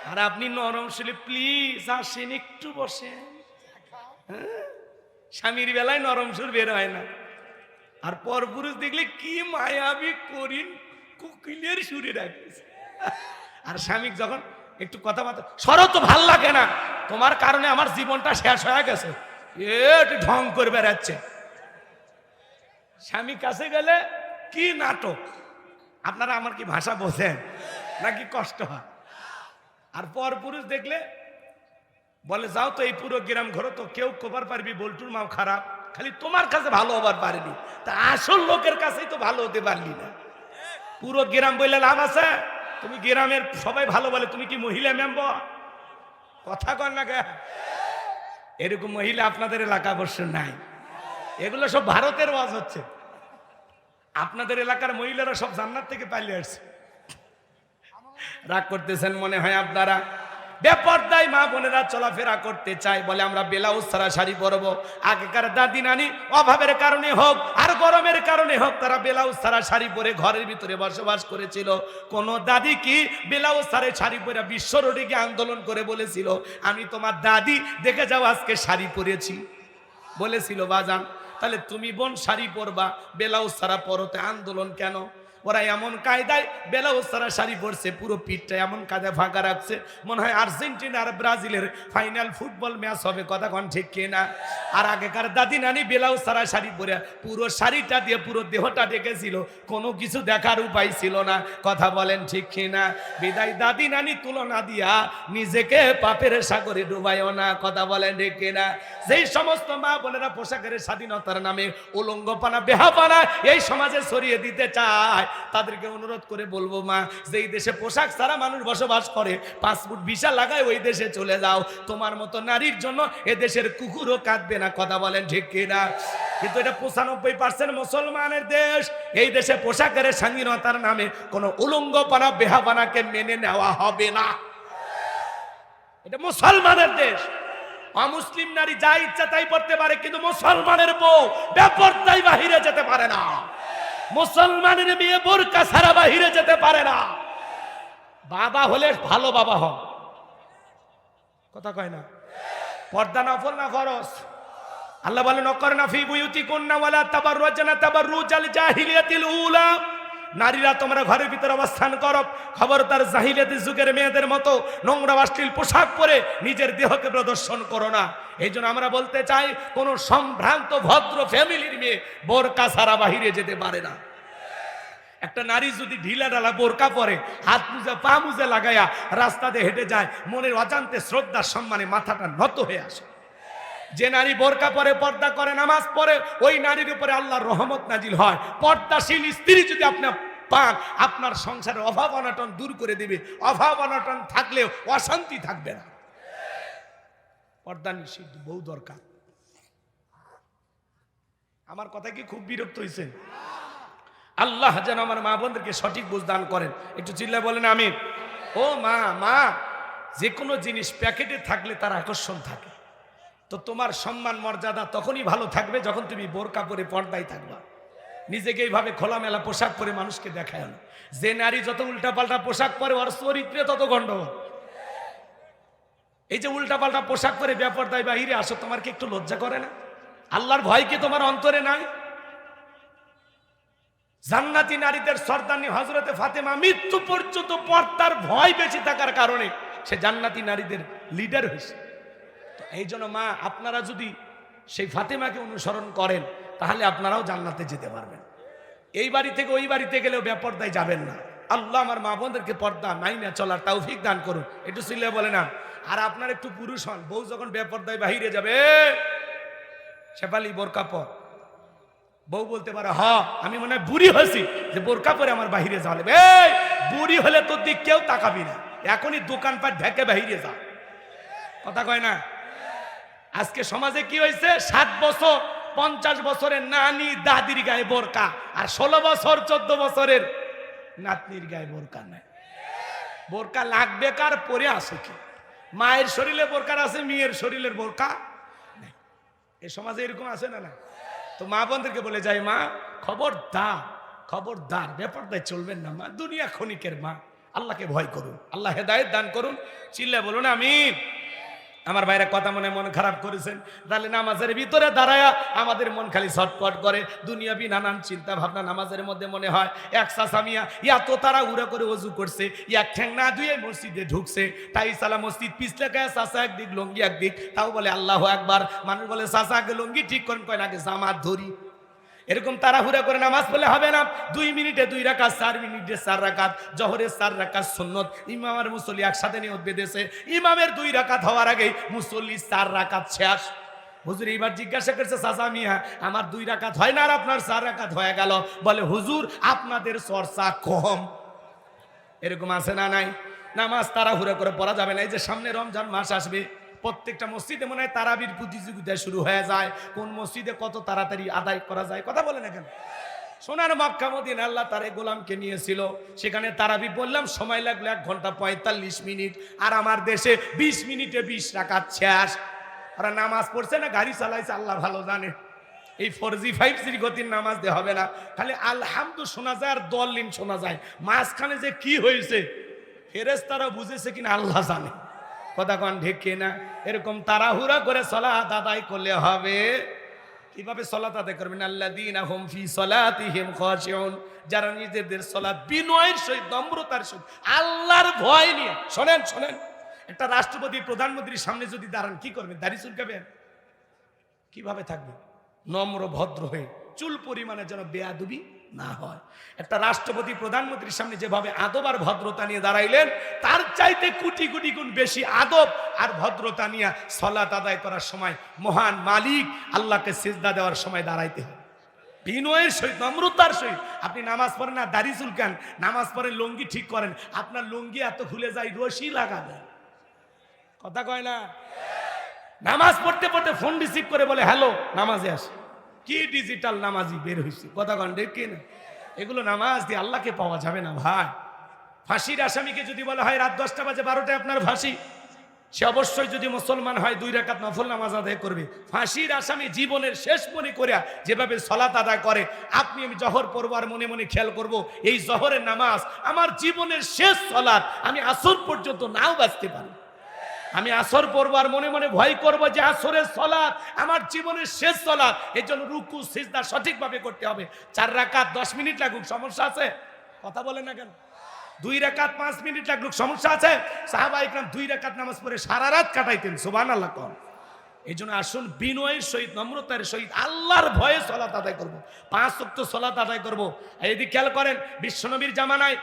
আর আপনি নরম শুলে প্লিজ আসেন, একটু বসেন। স্বামীর বেলায় নরম সুর বের হয় না, আর পরপুরুষ দেখলে কি মায়াবী করিন কুকিলের সুরে রাখতেছে। আর স্বামী যখন একটু কথাবার্তা সরো তো ভাল লাগে না, তোমার কারণে আমার জীবনটা শেষ হয়ে গেছে, একটু ঢং করে বেড়াচ্ছে। স্বামী কাছে গেলে কি নাটক। আপনারা আমার কি ভাষা বোঝেন নাকি কষ্ট হয়? আর পরপুরুষ দেখলে বলে যাও তো এই পুরো গ্রাম ঘরে তো কেউ কবার পারবি, বল্টুর মাও খারাপ, খালি তোমার কাছে ভালো হবার পারবি, তা আসল লোকের কাছেই তো ভালো হতে পারলি না। পুরো গ্রাম বললে লাভ আছে? তুমি গ্রামের সবাই ভালো বলে, তুমি কি মহিলা মেম্বার? কথা কর না কে? এরকম মহিলা আপনাদের এলাকা অবশ্য নাই, এগুলো সব ভারতের ওয়াজ হচ্ছে। আপনাদের এলাকার মহিলারা সব জান্নাত থেকে পালিয়ে আসছে। রাগ করতেছেন মনে হয় আপনারা। বেপরদায় মা বোনেরা চলাফেরা করতে চায়, বলে আমরা ব্লাউজ ছাড়া শাড়ি পরবো। আগেকার দাদি নানি অভাবের কারণে হোক আর গরমের কারণে হোক, তারা ব্লাউজ ছাড়া শাড়ি পরে ঘরের ভিতরে বসবাস করেছিল। কোন দাদি কি ব্লাউজ ছাড়া শাড়ি পরে বিশ্ব রোডে গিয়ে আন্দোলন করে বলেছিল আমি তোমার দাদি, দেখে যাও আজকে শাড়ি পরেছি? বলেছিল বাজান? তাহলে তুমি বোন শাড়ি পরবা, ব্লাউজ ছাড়া পরতে আন্দোলন কেন? ওরা এমন কায়দায় ব্লাউজ ছাড়া শাড়ি পরছে, পুরো পিঠটা এমন কায়দায় ফাঁকা রাখছে, মনে হয় আর্জেন্টিনা আর ব্রাজিলের ফাইনাল ফুটবল ম্যাচ হবে। কথা কোন ঠিক কিনা? আর আগেকার দাদি নানি ব্লাউজ ছাড়া শাড়ি পরে পুরো শাড়িটা দিয়ে পুরো দেহটা ঢেকেছিল, কোনো কিছু দেখার উপায় ছিল না। কথা বলেন ঠিক কিনা? বিদায় দাদি নানি তুলনা দিয়া নিজেকে পাপের সাগরে ডুবাইও না। কথা বলেন ঠিক কিনা? যেই সমস্ত মা বোনেরা পোশাকের স্বাধীনতার নামে উলঙ্গপানা বেহাপানা এই সমাজে ছড়িয়ে দিতে চায়, তাদেরকে অনুরোধ করে বলবো, মা, যেই দেশে পোশাক ছাড়া মানুষ বসবাস করে, পাসপোর্ট ভিসা লাগায় ওই দেশে চলে যাও। তোমার মতো নারীর জন্য এ দেশের কুকুরও কাঁদবে না। কথা বলেন ঠিক কিনা? কিন্তু এটা 95% মুসলমানের দেশ। এই দেশে পোশাকের স্বাধীনতার নামে কোনো উলঙ্গপনা বেহাপানাকে মেনে নেওয়া হবে না। এটা মুসলমানের দেশ। অমুসলিম নারী যা ইচ্ছা তাই করতে পারে, কিন্তু মুসলমানের বউ বেপরদায় বাহিরে যেতে পারে না। মুসলমানের মেয়ে বোরকা ছাড়া বাহিরে যেতে পারে না। বাবা হলে ভালো বাবা হন। কথা কয় না? পর্দা নফল না ফরজ? আল্লাহ বলেন, ওয়াকরনা ফি বুয়ুতিকুন্না ওয়ালা তাবাররুজনা তাবাররুজাল জাহিলিয়াতিল উলা। নারীরা তোমরা ঘরের ভিতরে অবস্থান করো, খবরদার জাহিলিয়াতি যুগের মেয়েদের মতো নোংরা অশ্লীল পোশাক পরে নিজের দেহকে প্রদর্শন করো না। এই জন্য আমরা বলতে চাই, কোন সম্ভ্রান্ত ভদ্র ফ্যামিলির মেয়ে বোরকা ছাড়া বাহিরে যেতে পারে না। একটা নারী যদি ঢিলা ঢালা বোরকা পরে, হাত মুজা পা মুজা লাগাইয়া রাস্তাতে হেঁটে যায়, মনের অজান্তে শ্রদ্ধা সম্মানে মাথাটা নত হয়ে আসে। যে নারী বোরকা পরে, পর্দা করে, নামাজ পড়ে, ওই নারীর উপরে আল্লাহর রহমত নাজিল হয়। পর্দাশীল স্ত্রী যদি আপনার পান, আপনার সংসারের অভাব অনটন দূর করে দিবে। অভাব অনটন থাকলেও অশান্তি থাকবে না। পর্দা নিষিদ্ধ, বউ দরকার। আমার কথা কি খুব বিরক্ত হয়েছে? আল্লাহ যেন আমার মা বোনদেরকে সঠিক বুঝ দান করেন। একটু চিল্লায় বলেন আমিন। ও মা, মা, যে কোনো জিনিস প্যাকেটে থাকলে তার আকর্ষণ থাকে। তো তোমার সম্মান মর্যাদা তখনই ভালো থাকবে যখন তুমি বোরকা পরে পর্দায় থাকবা। নিজেকে এইভাবে খোলামেলা পোশাক পরে মানুষকে দেখায় না। যে নারী যত উল্টাপাল্টা পোশাক পরে, ওর চরিত্রে তত গন্ডগোল। এই যে উল্টাপাল্টা পোশাক পরে বেপরদায় বাহিরে আসো, তোমার কি একটু লজ্জা করে না? আল্লাহর ভয় কি তোমার অন্তরে নাই? জান্নাতি নারীদের সর্দারনি হযরতে ফাতেমা মৃত্যু পর্যন্ত পর্দার ভয় বেঁচে থাকার কারণে সে জান্নাতি নারীদের লিডার হয়েছে। তো এই জন্য মা, আপনারা যদি সেই ফাতেমাকে অনুসরণ করেন, তাহলে আপনারাও জান্নাতে যেতে পারবেন। এই বাড়ি থেকে ওই বাড়িতে গেলেও বেপরদায় যাবেন না। আল্লাহ আমার মা বোনদেরকে পর্দা নাই না চলার তৌফিক দান করুন। একটু সিলে বলে না। আর আপনার একটু পুরুষ হন, বউ যখন বেপরদায় বাহিরে যাবে, শেফালি বোরকা পর, বউ বলতে পারে, হ, আমি মনে হয় বুড়ি হয়েছি যে বোরকা পরে আমার বাহিরে যাওয়া লাগবে। এই বুড়ি হলে তোর দিক কেউ তাকাবি না, এখনই দোকানপাট ঢেকে বাহিরে যা। কথা কয় না? আজকে সমাজে কি হয়েছে? 7 বছর 50 বছরের নানি দাদির গায়ে বোরকা, আর 16 বছর 14 বছরের নাতনির গায়ে বোরকা নাই। বোরকা লাগবে কার? পরে আসে কি? মায়ের শরীরে বোরকার আছে, মেয়ের শরীরের বোরকা নাই। এই সমাজে এরকম আছে না? না। তো মা বোনদেরকে বলে যাই, মা, খবরদার, খবরদার, বেপরদায় চলবেন না মা। দুনিয়া ক্ষণিকের মা। আল্লাহকে ভয় করুন, আল্লাহ হেদায়েত দান করুন। চিল্লা বলুন আমিন। আমার ভাইরা কথা মনে মন খারাপ করেছেন, তাহলে নামাজের ভিতরে দাঁড়ায়া আমাদের মন খালি ছটফট করে। দুনিয়াবি নানান চিন্তা ভাবনা নামাজের মধ্যে মনে হয়। এক চাচামিয়া এত তারা উড়া করে ওযু করছে, এক ঠ্যাং না ধুয়ে মসজিদে ঢুকছে। তাই সালা মসজিদ পিছলে গায়ে চাচা একদিক, লঙ্গি একদিক, তাও বলে আল্লাহু আকবার। মানুষ বলে, চাচা আগে লঙ্গি ঠিক করেন, কয় না আগে জামাত ধরি। এরকম তাড়াহুড়া করে নামাজ পড়লে হবে না। 2 মিনিটে 2 রাকাত, 4 মিনিটে 4 রাকাত, জোহরের 4 রাকাত সুন্নত। ইমাম আর মুসল্লি একসাথে নিয়ত বেঁধেছে, ইমামের 2 রাকাত হওয়ার আগেই মুসল্লি 4 রাকাত শেষ। হুজুর এইবার জিজ্ঞাসা করছে, চাচা মিয়া, আমার 2 রাকাত হয় না আর আপনার 4 রাকাত হয়ে গেল? বলে, হুজুর আপনাদের চর্চা কম। এরকম আছে না নাই? নামাজ তাড়াহুড়া করে পড়া যাবে না। এই যে সামনে রমজান মাস আসবে, প্রত্যেকটা মসজিদে মনে হয় তারাবির প্রতিযোগিতা শুরু হয়ে যায়, কোন মসজিদে কত তাড়াতাড়ি আদায় করা যায়। কথা বলে না কেন? সোনার মক্কা মদিনা আল্লাহ তার গোলামকে নিয়েছিল, সেখানে তারাবি বললাম সময় লাগলো 1 ঘন্টা 45 মিনিট। আর আমার দেশে 20 মিনিটে 20 রাকাত শেষ। ওরা নামাজ পড়ছে না গাড়ি চালাইছে আল্লাহ ভালো জানে। এই 4G 5G গতির নামাজ দিয়ে হবে না। খালি আলহামদু শোনা যায় আর দলিন শোনা যায়। মাঝখানে যে কি হয়েছে ফেরেশতারা বুঝেছে কিনা আল্লাহ জানে। কথা কন ঠিক কিনা? এরকম তাড়াহুড়া করে সালাত আদায় করলে হবে। কিভাবে সালাত আদায় করবেন? আল্লাযীনা হুম ফি সালাতিহিম খাশিউন, যারা নিজেদের সালাত বিনয়ের সহিত, নম্রতার সহিত, আল্লাহর ভয় নিয়ে। শোনেন শোনেন, একটা রাষ্ট্রপতি প্রধানমন্ত্রীর সামনে যদি দাঁড়ান, কি করবেন? দাড়ি চুলকাবেন? কিভাবে থাকবেন? নম্র ভদ্র হয়ে, চুল পরিমাণে যেন বেয়াদবি না হয়। একটা রাষ্ট্রপতি প্রধানমন্ত্রীর সামনে যেভাবে আদব আর ভদ্রতা নিয়ে দাঁড়াইলেন, তার চাইতে কোটি কোটি গুণ বেশি আদব আর ভদ্রতা নিয়ে সালাত আদায় করার সময় মহান মালিক আল্লাহকে সিজদা দেওয়ার সময় দাঁড়াইতে হয়। বিনয়ের সহিত, নম্রতার সহিত। আপনি নামাজ পড়েন না, দাড়ি চুলকান, নামাজ পড়েন, লুঙ্গি ঠিক করেন, আপনার লুঙ্গি এত খুলে যায় রশি লাগাবে, কথা কয় না। নামাজ পড়তে পড়তে ফোন রিসিভ করে বলে হ্যালো, নামাজে আসে। কি ডিজিটাল নামাজি বের হয়েছে, কথা কন ঠিক কিনা? এগুলো নামাজ দিয়ে আল্লাহকে পাওয়া যাবে না ভাই। ফাঁসির আসামিকে যদি বলা হয় রাত 10টা বাজে 12টায় আপনার ফাঁসি, সে অবশ্যই যদি মুসলমান হয় 2 রাকাত নফল নামাজ আদায় করবে। ফাঁসির আসামি জীবনের শেষ মনে করে যেভাবে সালাত আদায় করে, আপনি আমি জহর পড়বো আর মনে মনে খেয়াল করব এই জহরের নামাজ আমার জীবনের শেষ সালাত, আমি আসর পর্যন্ত নাও বাঁচতে পারি। আমি আসর পড়বো আর মনে মনে ভয় করবো যে আসরের সালাত আমার জীবনের শেষ সালাত, এর জন্য রুকু সিজদা সঠিকভাবে করতে হবে। 4 রাকাত 10 মিনিট লাগুক, সমস্যা আছে? কথা বলেন না কেন? 2 রাকাত 5 মিনিট লাগুক, সমস্যা আছে? সাহাবা ইকরাম 2 রাকাত নামাজ পড়ে সারা রাত কাটাইতেন, সুবহানাল্লাহ কোন। এই জন্য আসুন বিনয়ের সহিত, নম্রতার সহিত আল্লাহর ভয়ে সালাত আদায় করবো, 5 ওয়াক্ত সালাত আদায় করবো। এদিকে খেয়াল করেন, বিশ্বনবীর জামানায়